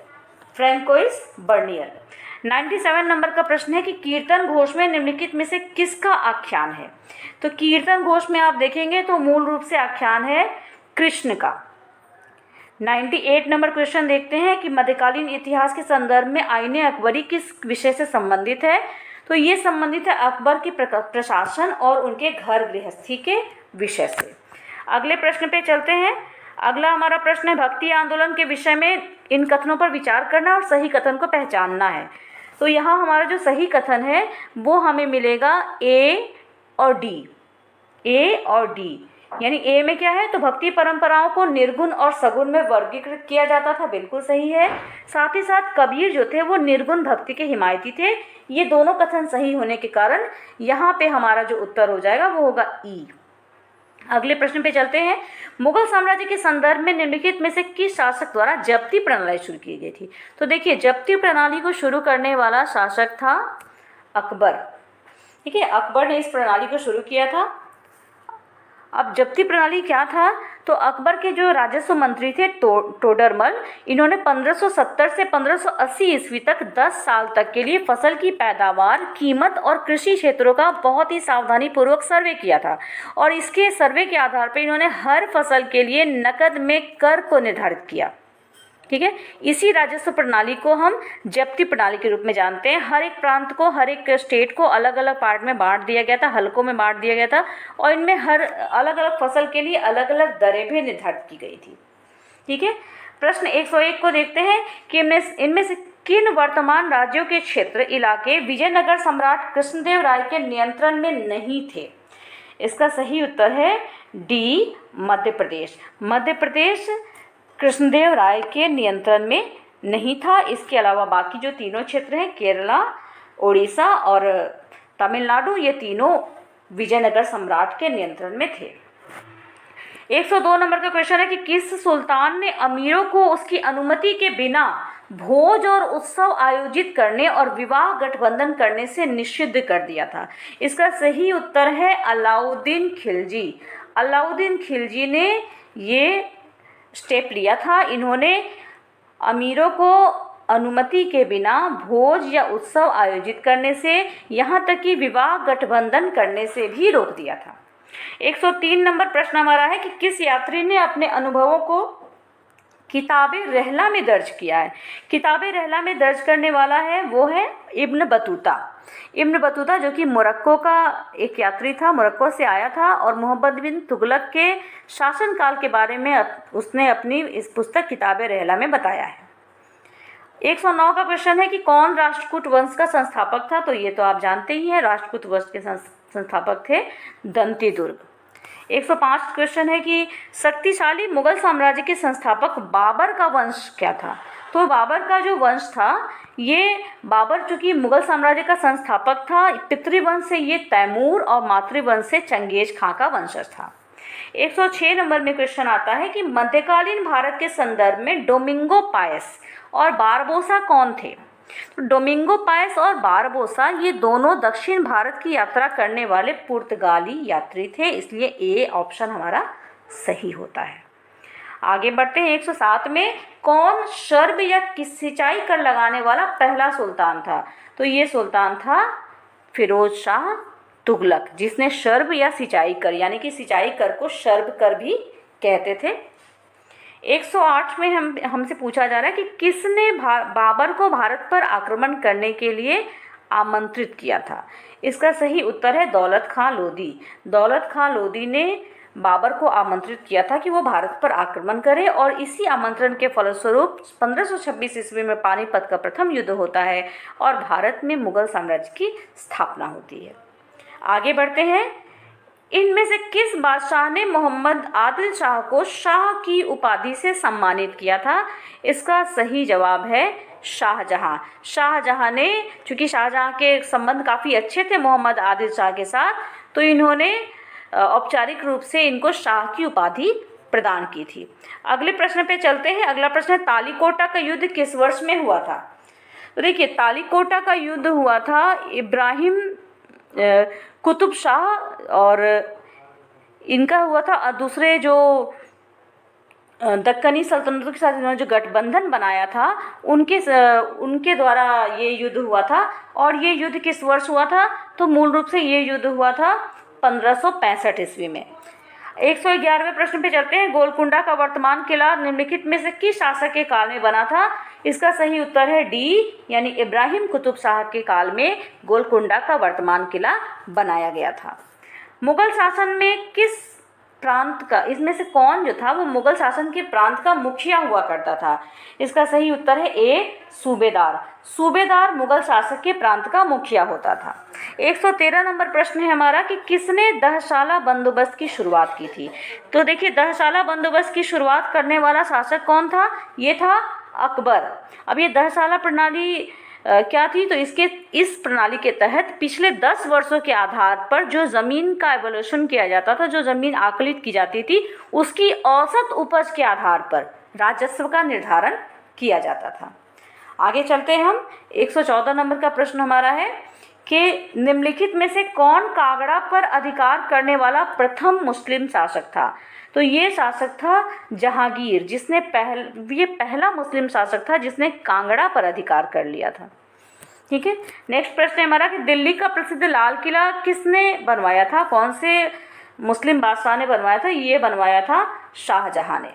97 नंबर का प्रश्न है कि कीर्तन घोष में निम्नलिखित में से किसका आख्यान है। तो कीर्तन घोष में आप देखेंगे तो मूल रूप से आख्यान है कृष्ण का। 98 नंबर क्वेश्चन देखते हैं कि मध्यकालीन इतिहास के संदर्भ में आईने अकबरी किस विषय से संबंधित है। तो ये संबंधित है अकबर के प्रशासन और उनके घर गृहस्थी के विषय से। अगले प्रश्न पे चलते हैं। अगला हमारा प्रश्न है भक्ति आंदोलन के विषय में इन कथनों पर विचार करना और सही कथन को पहचानना है। तो यहाँ हमारा जो सही कथन है वो हमें मिलेगा ए और डी। ए और डी यानी ए में क्या है, तो भक्ति परंपराओं को निर्गुण और सगुण में वर्गीकृत किया जाता था, बिल्कुल सही है। साथ ही साथ कबीर जो थे वो निर्गुण भक्ति के हिमायती थे। ये दोनों कथन सही होने के कारण यहाँ पे हमारा जो उत्तर हो जाएगा वो होगा ई। अगले प्रश्न पे चलते हैं। मुगल साम्राज्य के संदर्भ में निम्नलिखित में से किस शासक द्वारा जब्ती प्रणाली शुरू की गई थी। तो देखिए, जब्ती प्रणाली को शुरू करने वाला शासक था अकबर। ठीक है, अकबर ने इस प्रणाली को शुरू किया था। अब जब्ती प्रणाली क्या था, तो अकबर के जो राजस्व मंत्री थे टोडरमल, इन्होंने 1570 से 1580 ईस्वी तक 10 साल तक के लिए फसल की पैदावार, कीमत और कृषि क्षेत्रों का बहुत ही सावधानी पूर्वक सर्वे किया था और इसके सर्वे के आधार पर इन्होंने हर फसल के लिए नकद में कर को निर्धारित किया। ठीक है, इसी राजस्व प्रणाली को हम जब्ती प्रणाली के रूप में जानते हैं। हर एक प्रांत को, हर एक स्टेट को अलग अलग पार्ट में बांट दिया गया था, हलकों में बांट दिया गया था और इनमें हर अलग अलग फसल के लिए अलग अलग दरें भी निर्धारित की गई थी। ठीक है, प्रश्न 101 को देखते हैं कि इनमें से किन वर्तमान राज्यों के क्षेत्र इलाके विजयनगर सम्राट कृष्णदेव राय के नियंत्रण में नहीं थे। इसका सही उत्तर है डी, मध्य प्रदेश। मध्य प्रदेश कृष्णदेव राय के नियंत्रण में नहीं था। इसके अलावा बाकी जो तीनों क्षेत्र हैं, केरला, उड़ीसा और तमिलनाडु, ये तीनों विजयनगर सम्राट के नियंत्रण में थे। 102 नंबर का क्वेश्चन है कि किस सुल्तान ने अमीरों को उसकी अनुमति के बिना भोज और उत्सव आयोजित करने और विवाह गठबंधन करने से निषिद्ध कर दिया था। इसका सही उत्तर है अलाउद्दीन खिलजी। अलाउद्दीन खिलजी ने ये स्टेप लिया था। इन्होंने अमीरों को अनुमति के बिना भोज या उत्सव आयोजित करने से, यहाँ तक कि विवाह गठबंधन करने से भी रोक दिया था। 103 नंबर प्रश्न हमारा है कि किस यात्री ने अपने अनुभवों को किताबे रहला में दर्ज किया है। किताबे रहला में दर्ज करने वाला है वो है इब्न बतूता। इब्न बतूता जो कि मोरक्को का एक यात्री था, मोरक्को से आया था और मोहम्मद बिन तुगलक के शासनकाल के बारे में उसने अपनी इस पुस्तक किताबे रहला में बताया है। 109 का क्वेश्चन है कि कौन राष्ट्रकूट वंश का संस्थापक था। तो ये तो आप जानते ही हैं, राष्ट्रकूट वंश के संस्थापक थे दंती दुर्ग। 105 क्वेश्चन है कि शक्तिशाली मुगल साम्राज्य के संस्थापक बाबर का वंश क्या था। तो बाबर का जो वंश था, ये बाबर चूँकि मुगल साम्राज्य का संस्थापक था, पितृवंश से ये तैमूर और मातृवंश से चंगेज खां का वंशज था। 106 नंबर में क्वेश्चन आता है कि मध्यकालीन भारत के संदर्भ में डोमिंगो पायस और बारबोसा कौन थे। तो डोमिंगो पायस और बारबोसा ये दोनों दक्षिण भारत की यात्रा करने वाले पुर्तगाली यात्री थे, इसलिए ए ऑप्शन हमारा सही होता है। आगे बढ़ते हैं। 107 में कौन शर्ब या सिंचाई कर लगाने वाला पहला सुल्तान था। तो ये सुल्तान था फिरोज शाह तुगलक, जिसने शर्ब या सिंचाई कर, यानी कि सिंचाई कर को शर्ब कर भी कहते थे। 108 में हमसे पूछा जा रहा है कि किसने बाबर को भारत पर आक्रमण करने के लिए आमंत्रित किया था। इसका सही उत्तर है दौलत खां लोदी। दौलत खां लोदी ने बाबर को आमंत्रित किया था कि वो भारत पर आक्रमण करे और इसी आमंत्रण के फलस्वरूप 1526 ईस्वी में पानीपत का प्रथम युद्ध होता है और भारत में मुगल साम्राज्य की स्थापना होती है। आगे बढ़ते हैं। इनमें से किस बादशाह ने मोहम्मद आदिल शाह को शाह की उपाधि से सम्मानित किया था। इसका सही जवाब है शाहजहां। शाहजहां ने, चूँकि शाहजहां के संबंध काफ़ी अच्छे थे मोहम्मद आदिल शाह के साथ, तो इन्होंने औपचारिक रूप से इनको शाह की उपाधि प्रदान की थी। अगले प्रश्न पे चलते हैं। अगला प्रश्न है तालीकोटा का युद्ध किस वर्ष में हुआ था। तो देखिए, तालीकोटा का युद्ध हुआ था इब्राहिम कुतुब शाह और इनका हुआ था दूसरे जो दक्कनी सल्तनतों के साथ इन्होंने जो गठबंधन बनाया था उनके द्वारा ये युद्ध हुआ था। और ये युद्ध किस वर्ष हुआ था। तो मूल रूप से ये युद्ध हुआ था 1565 ईस्वी में। 111वें प्रश्न पे चलते हैं। गोलकुंडा का वर्तमान किला निम्नलिखित में से किस शासक के काल में बना था? इसका सही उत्तर है डी, यानी इब्राहिम कुतुब शाह के काल में गोलकुंडा का वर्तमान किला बनाया गया था। मुगल शासन में किस प्रांत का, इसमें से कौन जो था वो मुगल शासन के प्रांत का मुखिया हुआ करता था? इसका सही उत्तर है ए, सूबेदार। सूबेदार मुगल शासक के प्रांत का मुखिया होता था। 113 नंबर प्रश्न है हमारा कि किसने दहशाला बंदोबस्त की शुरुआत की थी? तो देखिए, दहशाला बंदोबस्त की शुरुआत करने वाला शासक कौन था? ये था अकबर। अब ये दहशाला प्रणाली क्या थी? तो इस प्रणाली के तहत पिछले 10 वर्षों के आधार पर जो ज़मीन का एवोल्यूशन किया जाता था, जो ज़मीन आकलित की जाती थी, उसकी औसत उपज के आधार पर राजस्व का निर्धारण किया जाता था। आगे चलते हैं हम। 114 नंबर का प्रश्न हमारा है कि निम्नलिखित में से कौन कांगड़ा पर अधिकार करने वाला प्रथम मुस्लिम शासक था? तो ये शासक था जहांगीर, जिसने ये पहला मुस्लिम शासक था जिसने कांगड़ा पर अधिकार कर लिया था। ठीक है, नेक्स्ट प्रश्न है हमारा कि दिल्ली का प्रसिद्ध लाल किला किसने बनवाया था? कौन से मुस्लिम बादशाह ने बनवाया था? ये बनवाया था शाहजहां ने।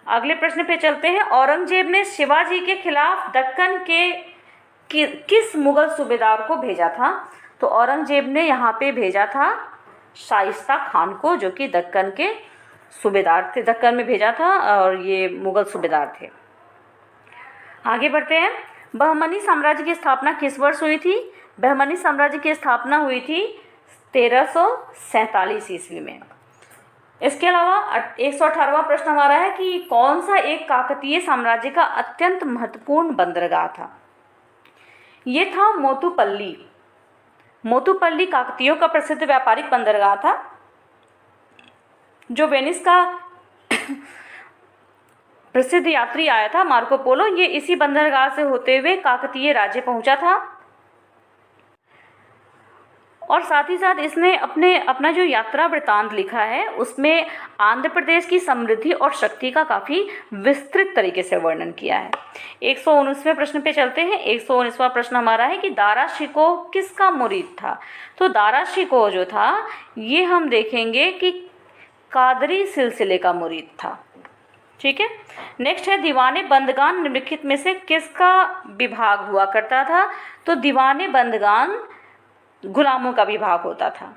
अगले प्रश्न पे चलते हैं। औरंगजेब ने शिवाजी के खिलाफ दक्कन के किस मुगल सूबेदार को भेजा था? तो औरंगजेब ने यहाँ पे भेजा था शाइस्ता खान को, जो कि दक्कन के सूबेदार थे, दक्कन में भेजा था और ये मुगल सूबेदार थे। आगे बढ़ते हैं। बहमनी साम्राज्य की स्थापना किस वर्ष हुई थी? बहमनी साम्राज्य की स्थापना हुई थी 1347 ईस्वी में। इसके अलावा 118वां प्रश्न हमारा है कि कौन सा एक काकतीय साम्राज्य का अत्यंत महत्वपूर्ण बंदरगाह था? ये था मोतुपल्ली। मोतुपल्ली काकतीयों का प्रसिद्ध व्यापारिक बंदरगाह था, जो वेनिस का प्रसिद्ध यात्री आया था मार्को पोलो, ये इसी बंदरगाह से होते हुए काकतीय राज्य पहुंचा था। और साथ ही साथ इसने अपना जो यात्रा वृत्तांत लिखा है उसमें आंध्र प्रदेश की समृद्धि और शक्ति का काफ़ी विस्तृत तरीके से वर्णन किया है। 119वें प्रश्न पे चलते हैं। 119वां प्रश्न हमारा है कि दारा शिकोह किसका मुरीद था? तो दारा शिकोह जो था ये हम देखेंगे कि कादरी सिलसिले का मुरीद था। ठीक है, नेक्स्ट है दीवाने बंदगान निम्नलिखित में से किसका विभाग हुआ करता था? तो दीवाने बंदगान गुलामों का विभाग होता था।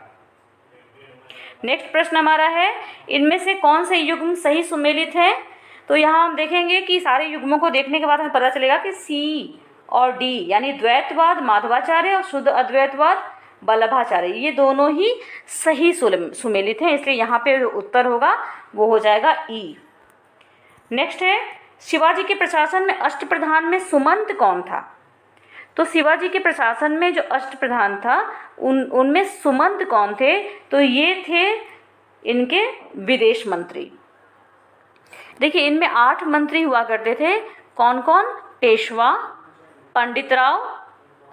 नेक्स्ट प्रश्न हमारा है इनमें से कौन से युग्म सही सुमेलित है? तो यहाँ हम देखेंगे कि सारे युग्मों को देखने के बाद हमें पता चलेगा कि सी और डी यानी द्वैतवाद माधवाचार्य और शुद्ध अद्वैतवाद वल्लभाचार्य, ये दोनों ही सही सुमेलित हैं, इसलिए यहाँ पे उत्तर होगा वो हो जाएगा ई। नेक्स्ट है शिवाजी के प्रशासन में अष्टप्रधान में सुमंत कौन था? तो शिवाजी के प्रशासन में जो अष्टप्रधान था उनमें सुमंत कौन थे? तो ये थे इनके विदेश मंत्री। देखिए, इनमें 8 मंत्री हुआ करते थे। कौन कौन? पेशवा, पंडितराव,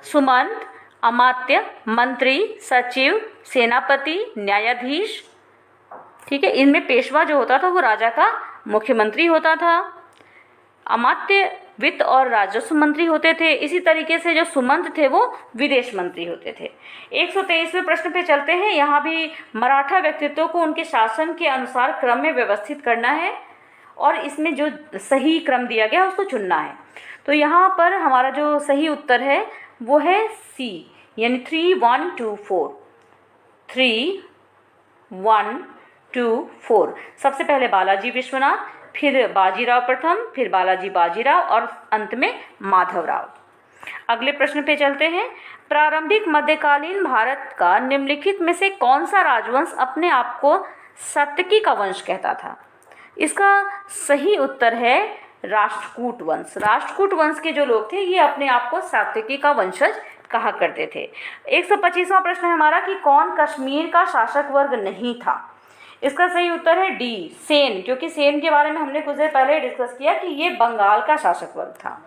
सुमंत, अमात्य, मंत्री, सचिव, सेनापति, न्यायाधीश। ठीक है, इनमें पेशवा जो होता था वो राजा का मुख्यमंत्री होता था। अमात्य वित्त और राजस्व मंत्री होते थे। इसी तरीके से जो सुमंत थे वो विदेश मंत्री होते थे। 123वें प्रश्न पे चलते हैं। यहाँ भी मराठा व्यक्तित्व को उनके शासन के अनुसार क्रम में व्यवस्थित करना है और इसमें जो सही क्रम दिया गया उसको चुनना है। तो यहाँ पर हमारा जो सही उत्तर है वो है सी, यानी 3 1 2 4। 3 1 2 4। सबसे पहले बालाजी विश्वनाथ, फिर बाजीराव प्रथम, फिर बालाजी बाजीराव और अंत में माधवराव। अगले प्रश्न पे चलते हैं। प्रारंभिक मध्यकालीन भारत का निम्नलिखित में से कौन सा राजवंश अपने आप को सात्यकी का वंश कहता था? इसका सही उत्तर है राष्ट्रकूट वंश। राष्ट्रकूट वंश के जो लोग थे ये अपने आप को सात्यकी का वंशज कहा करते थे। 125वां प्रश्न है हमारा कि कौन कश्मीर का शासक वर्ग नहीं था? इसका सही उत्तर है डी, सेन, क्योंकि सेन के बारे में हमने कुछ देर पहले डिस्कस किया कि ये बंगाल का शासक वर्ग था।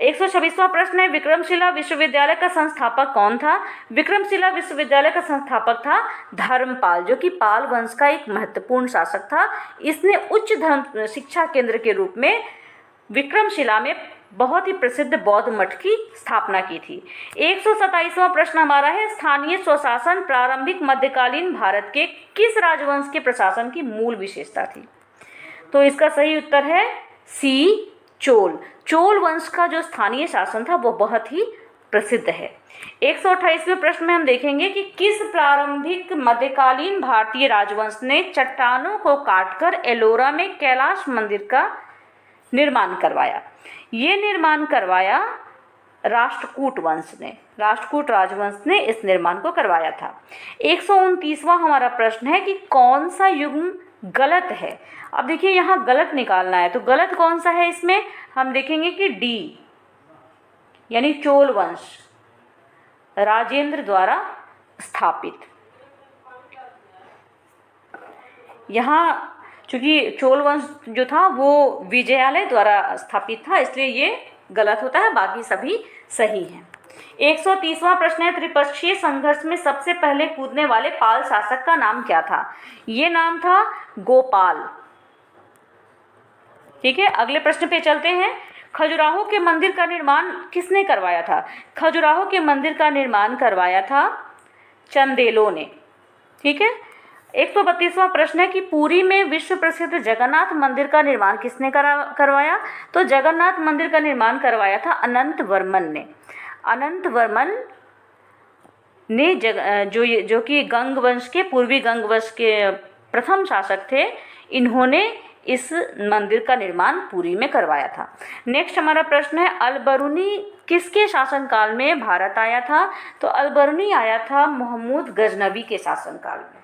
126वां प्रश्न है विक्रमशिला विश्वविद्यालय का संस्थापक कौन था? विक्रमशिला विश्वविद्यालय का संस्थापक था धर्मपाल, जो कि पाल वंश का एक महत्वपूर्ण शासक था। इसने उच्च धर्म शिक्षा केंद्र के रूप में विक्रमशिला में बहुत ही प्रसिद्ध बौद्ध मठ की स्थापना की थी। 127वां प्रश्न हमारा है, स्थानीय स्वशासन प्रारंभिक मध्यकालीन भारत के किस राजवंश के प्रशासन की मूल विशेषता थी? तो इसका सही उत्तर है सी, चोल। चोल वंश का जो स्थानीय शासन था वो बहुत ही प्रसिद्ध है। 128वें प्रश्न में हम देखेंगे कि किस प्रारंभिक मध्यकालीन भारतीय राजवंश ने चट्टानों को काटकर एलोरा में कैलाश मंदिर का निर्माण करवाया? ये निर्माण करवाया राष्ट्रकूट वंश ने, राष्ट्रकूट राजवंश ने इस निर्माण को करवाया था। 129वां हमारा प्रश्न है कि कौन सा युग्म गलत है? अब देखिए यहाँ गलत निकालना है, तो गलत कौन सा है इसमें? हम देखेंगे कि डी यानी चोल वंश, राजेंद्र द्वारा स्थापित। यहाँ चूंकि चोल वंश जो था वो विजयालय द्वारा स्थापित था, इसलिए ये गलत होता है, बाकी सभी सही हैं। 130वां प्रश्न है, त्रिपक्षीय संघर्ष में सबसे पहले कूदने वाले पाल शासक का नाम क्या था? ये नाम था गोपाल। ठीक है, अगले प्रश्न पे चलते हैं। खजुराहो के मंदिर का निर्माण किसने करवाया था? खजुराहो के मंदिर का निर्माण करवाया था चंदेलों ने। ठीक है, 132वां प्रश्न है कि पुरी में विश्व प्रसिद्ध जगन्नाथ मंदिर का निर्माण किसने करवाया? तो जगन्नाथ मंदिर का निर्माण करवाया था अनंत वर्मन ने। अनंत वर्मन ने जो कि गंग वंश के, पूर्वी गंग वंश के प्रथम शासक थे, इन्होंने इस मंदिर का निर्माण पुरी में करवाया था। नेक्स्ट हमारा प्रश्न है, अलबरूनी किसके शासनकाल में भारत आया था? तो अलबरूनी आया था महमूद गजनवी के शासनकाल में।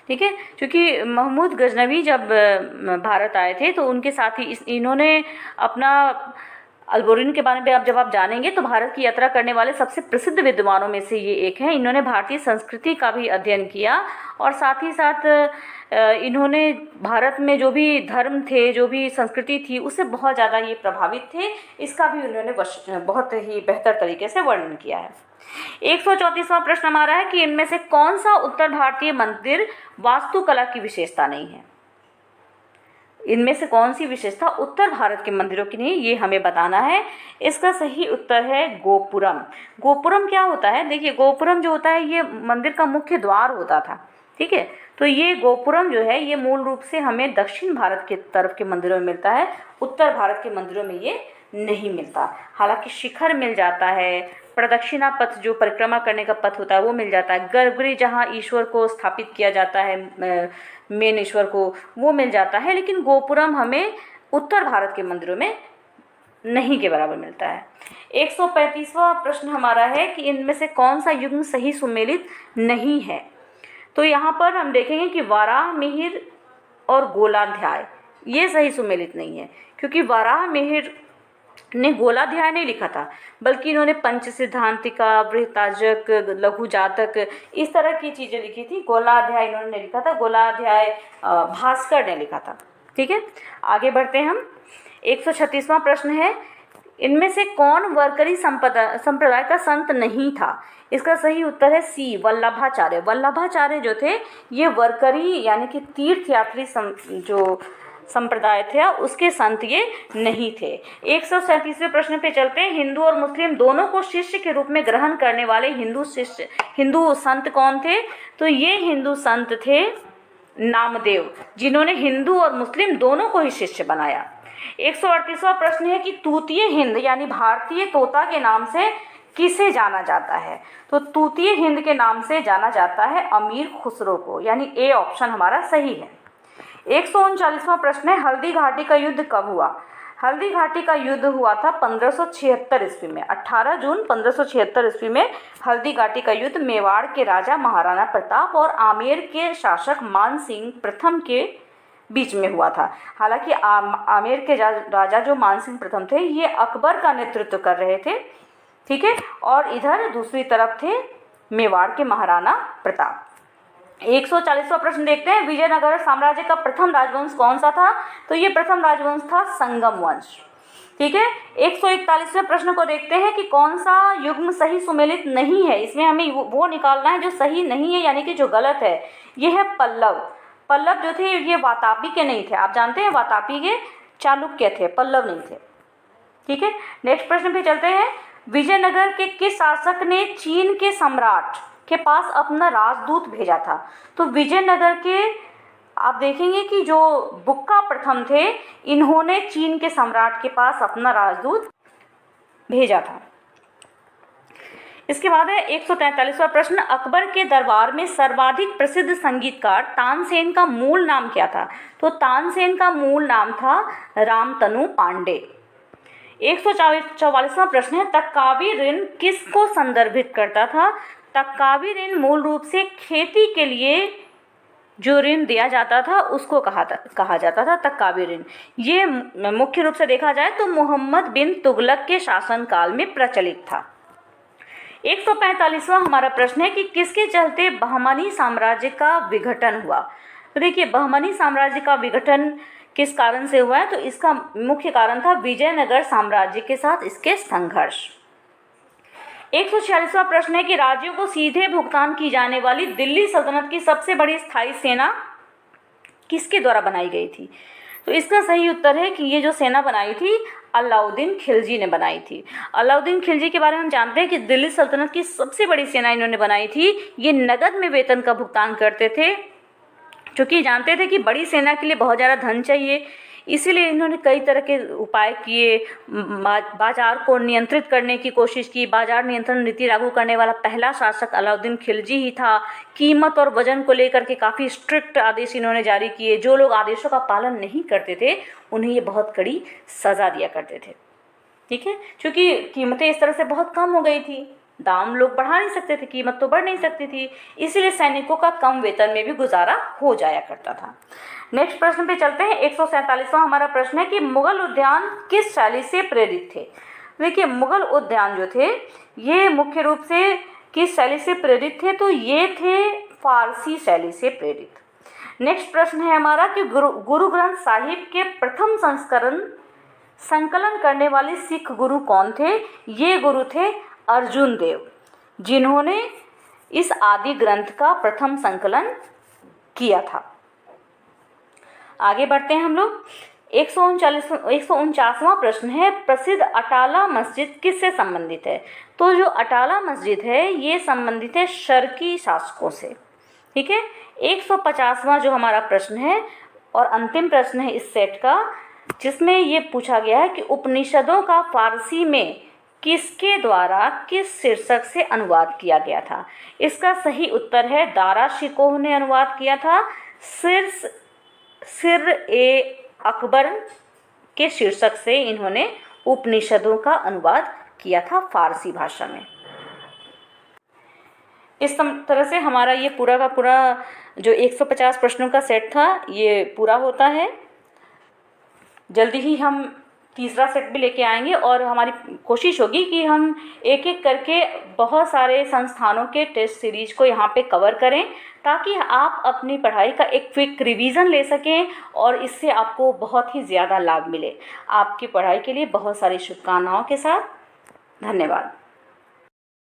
ठीक है, क्योंकि महमूद गजनवी जब भारत आए थे तो उनके साथ ही इन्होंने अपना अलबरूनी के बारे में जब आप जानेंगे तो भारत की यात्रा करने वाले सबसे प्रसिद्ध विद्वानों में से ये एक हैं। इन्होंने भारतीय संस्कृति का भी अध्ययन किया और साथ ही साथ इन्होंने भारत में जो भी धर्म थे, जो भी संस्कृति थी, उससे बहुत ज़्यादा ये प्रभावित थे। इसका भी उन्होंने बहुत ही बेहतर तरीके से वर्णन किया है। 134वां प्रश्न हमारा है कि इनमें से कौन सा उत्तर भारतीय मंदिर वास्तुकला की विशेषता नहीं है? इनमें से कौन सी विशेषता उत्तर भारत के मंदिरों की नहीं, ये हमें बताना है। इसका सही उत्तर है गोपुरम। गोपुरम क्या होता है? देखिए, गोपुरम जो होता है ये मंदिर का मुख्य द्वार होता था। ठीक है, तो ये गोपुरम जो है ये मूल रूप से हमें दक्षिण भारत के तरफ के मंदिरों में मिलता है, उत्तर भारत के मंदिरों में ये नहीं मिलता। हालांकि शिखर मिल जाता है, प्रदक्षिणा पथ जो परिक्रमा करने का पथ होता है वो मिल जाता है, गर्भगृह जहाँ ईश्वर को स्थापित किया जाता है, मेन ईश्वर को, वो मिल जाता है, लेकिन गोपुरम हमें उत्तर भारत के मंदिरों में नहीं के बराबर मिलता है। 135वां प्रश्न हमारा है कि इनमें से कौन सा युग्म सही सुमेलित नहीं है? तो यहाँ पर हम देखेंगे कि वाराह मिहिर और गोलाध्याय ये सही सुमेलित नहीं है, क्योंकि वाराह मिहिर ने गोलाध्याय नहीं लिखा था, बल्कि इन्होंने पंच सिद्धांतिका, बृहताजक, लघु जातक, इस तरह की चीज़ें लिखी थी। गोलाध्याय इन्होंने लिखा था, गोलाध्याय भास्कर ने लिखा था। ठीक है, आगे बढ़ते हैं हम। 136वां प्रश्न है, इनमें से कौन वारकरी संप्रदाय का संत नहीं था? इसका सही उत्तर है सी, वल्लभाचार्य। वल्लभाचार्य जो थे ये वारकरी यानी कि तीर्थयात्री जो संप्रदाय थे उसके संत ये नहीं थे। 137वें प्रश्न पे चलते हैं। हिंदू और मुस्लिम दोनों को शिष्य के रूप में ग्रहण करने वाले हिंदू संत कौन थे? तो ये हिंदू संत थे नामदेव, जिन्होंने हिंदू और मुस्लिम दोनों को ही शिष्य बनाया। 138वां प्रश्न है कि तूतीय हिंद यानी भारतीय तोता के नाम से किसे जाना जाता है? तो तूतीय हिंद के नाम से जाना जाता है अमीर खुसरो को, यानी ए ऑप्शन हमारा सही है। 139वां प्रश्न है, हल्दी घाटी का युद्ध कब हुआ? हल्दी घाटी का युद्ध हुआ था 1576 ईस्वी में। 18 जून 1576 ईस्वी में हल्दी घाटी का युद्ध मेवाड़ के राजा महाराणा प्रताप और आमेर के शासक मान सिंह प्रथम के बीच में हुआ था। हालांकि आमेर के राजा जो मान सिंह प्रथम थे ये अकबर का नेतृत्व कर रहे थे। ठीक है, और इधर दूसरी तरफ थे मेवाड़ के महाराणा प्रताप। 140वां प्रश्न देखते हैं, विजयनगर साम्राज्य का प्रथम राजवंश कौन सा था? तो ये प्रथम राजवंश था संगम वंश। ठीक है, 141वें प्रश्न को देखते हैं कि कौन सा युग्म सही सुमेलित नहीं है। इसमें हमें वो निकालना है जो सही नहीं है, यानी कि जो गलत है। ये है पल्लव। पल्लव जो थे ये वातापी के नहीं थे। आप जानते हैं वातापी के चालुक्य थे, पल्लव नहीं थे। ठीक है, नेक्स्ट प्रश्न पे चलते हैं। विजयनगर के किस शासक ने चीन के सम्राट के पास अपना राजदूत भेजा था? तो विजयनगर के आप देखेंगे कि जो बुक्का प्रथम थे, इन्होंने चीन के सम्राट के पास अपना राजदूत भेजा था। इसके बाद है 143वां प्रश्न। अकबर के दरबार में सर्वाधिक प्रसिद्ध संगीतकार तानसेन का मूल नाम क्या था? तो तानसेन का मूल नाम था रामतनु पांडे। 144वां प्रश्न है। तक्कावी ऋण किसको संदर्भित करता था? तक्कावी ऋण मूल रूप से खेती के लिए जो ऋण दिया जाता था उसको कहा जाता था तक्कावी ऋण। ये मुख्य रूप से देखा जाए तो मोहम्मद बिन तुगलक के शासनकाल में प्रचलित था। 145वां हमारा प्रश्न है कि किसके चलते बहमनी साम्राज्य का विघटन हुआ? तो देखिए, बहमनी साम्राज्य का विघटन किस कारण से हुआ है? तो इसका मुख्य कारण था विजयनगर साम्राज्य के साथ इसके संघर्ष। 146वां प्रश्न है कि राज्यों को सीधे भुगतान की जाने वाली दिल्ली सल्तनत की सबसे बड़ी स्थायी सेना किसके द्वारा बनाई गई थी? तो इसका सही उत्तर है कि ये जो सेना बनाई थी अलाउद्दीन खिलजी ने बनाई थी। अलाउद्दीन खिलजी के बारे में हम जानते हैं कि दिल्ली सल्तनत की सबसे बड़ी सेना इन्होंने बनाई थी। ये नगद में वेतन का भुगतान करते थे, क्योंकि जानते थे कि बड़ी सेना के लिए बहुत ज़्यादा धन चाहिए। इसीलिए इन्होंने कई तरह के उपाय किए, बाजार को नियंत्रित करने की कोशिश की। बाजार नियंत्रण नीति लागू करने वाला पहला शासक अलाउद्दीन खिलजी ही था। कीमत और वजन को लेकर के काफ़ी स्ट्रिक्ट आदेश इन्होंने जारी किए। जो लोग आदेशों का पालन नहीं करते थे उन्हें ये बहुत कड़ी सज़ा दिया करते थे। ठीक है, क्योंकि कीमतें इस तरह से बहुत कम हो गई थी, दाम लोग बढ़ा नहीं सकते थे, कीमत तो बढ़ नहीं सकती थी, इसीलिए सैनिकों का कम वेतन में भी गुजारा हो जाया करता था। नेक्स्ट प्रश्न पे चलते हैं। 147वां हमारा प्रश्न है कि मुगल उद्यान किस शैली से प्रेरित थे? देखिए, मुगल उद्यान जो थे ये मुख्य रूप से किस शैली से प्रेरित थे? तो ये थे फारसी शैली से प्रेरित। नेक्स्ट प्रश्न है हमारा कि गुरु ग्रंथ साहिब के प्रथम संकलन करने वाले सिख गुरु कौन थे? ये गुरु थे अर्जुन देव, जिन्होंने इस आदि ग्रंथ का प्रथम संकलन किया था। आगे बढ़ते हैं हम लोग। 149वां प्रश्न है। प्रसिद्ध अटाला मस्जिद किससे संबंधित है? तो जो अटाला मस्जिद है ये संबंधित है शर्की शासकों से। ठीक है, 150वां जो हमारा प्रश्न है और अंतिम प्रश्न है इस सेट का, जिसमें ये पूछा गया है कि उपनिषदों का फारसी में किसके द्वारा किस शीर्षक से अनुवाद किया गया था? इसका सही उत्तर है दारा शिकोह ने अनुवाद किया था। सिर ए अकबर के शीर्षक से इन्होंने उपनिषदों का अनुवाद किया था फारसी भाषा में। इस तरह से हमारा ये पूरा का पूरा जो 150 प्रश्नों का सेट था ये पूरा होता है। जल्दी ही हम तीसरा सेट भी लेके आएंगे और हमारी कोशिश होगी कि हम एक एक करके बहुत सारे संस्थानों के टेस्ट सीरीज को यहाँ पे कवर करें, ताकि आप अपनी पढ़ाई का एक क्विक रिवीजन ले सकें और इससे आपको बहुत ही ज़्यादा लाभ मिले। आपकी पढ़ाई के लिए बहुत सारी शुभकामनाओं के साथ धन्यवाद।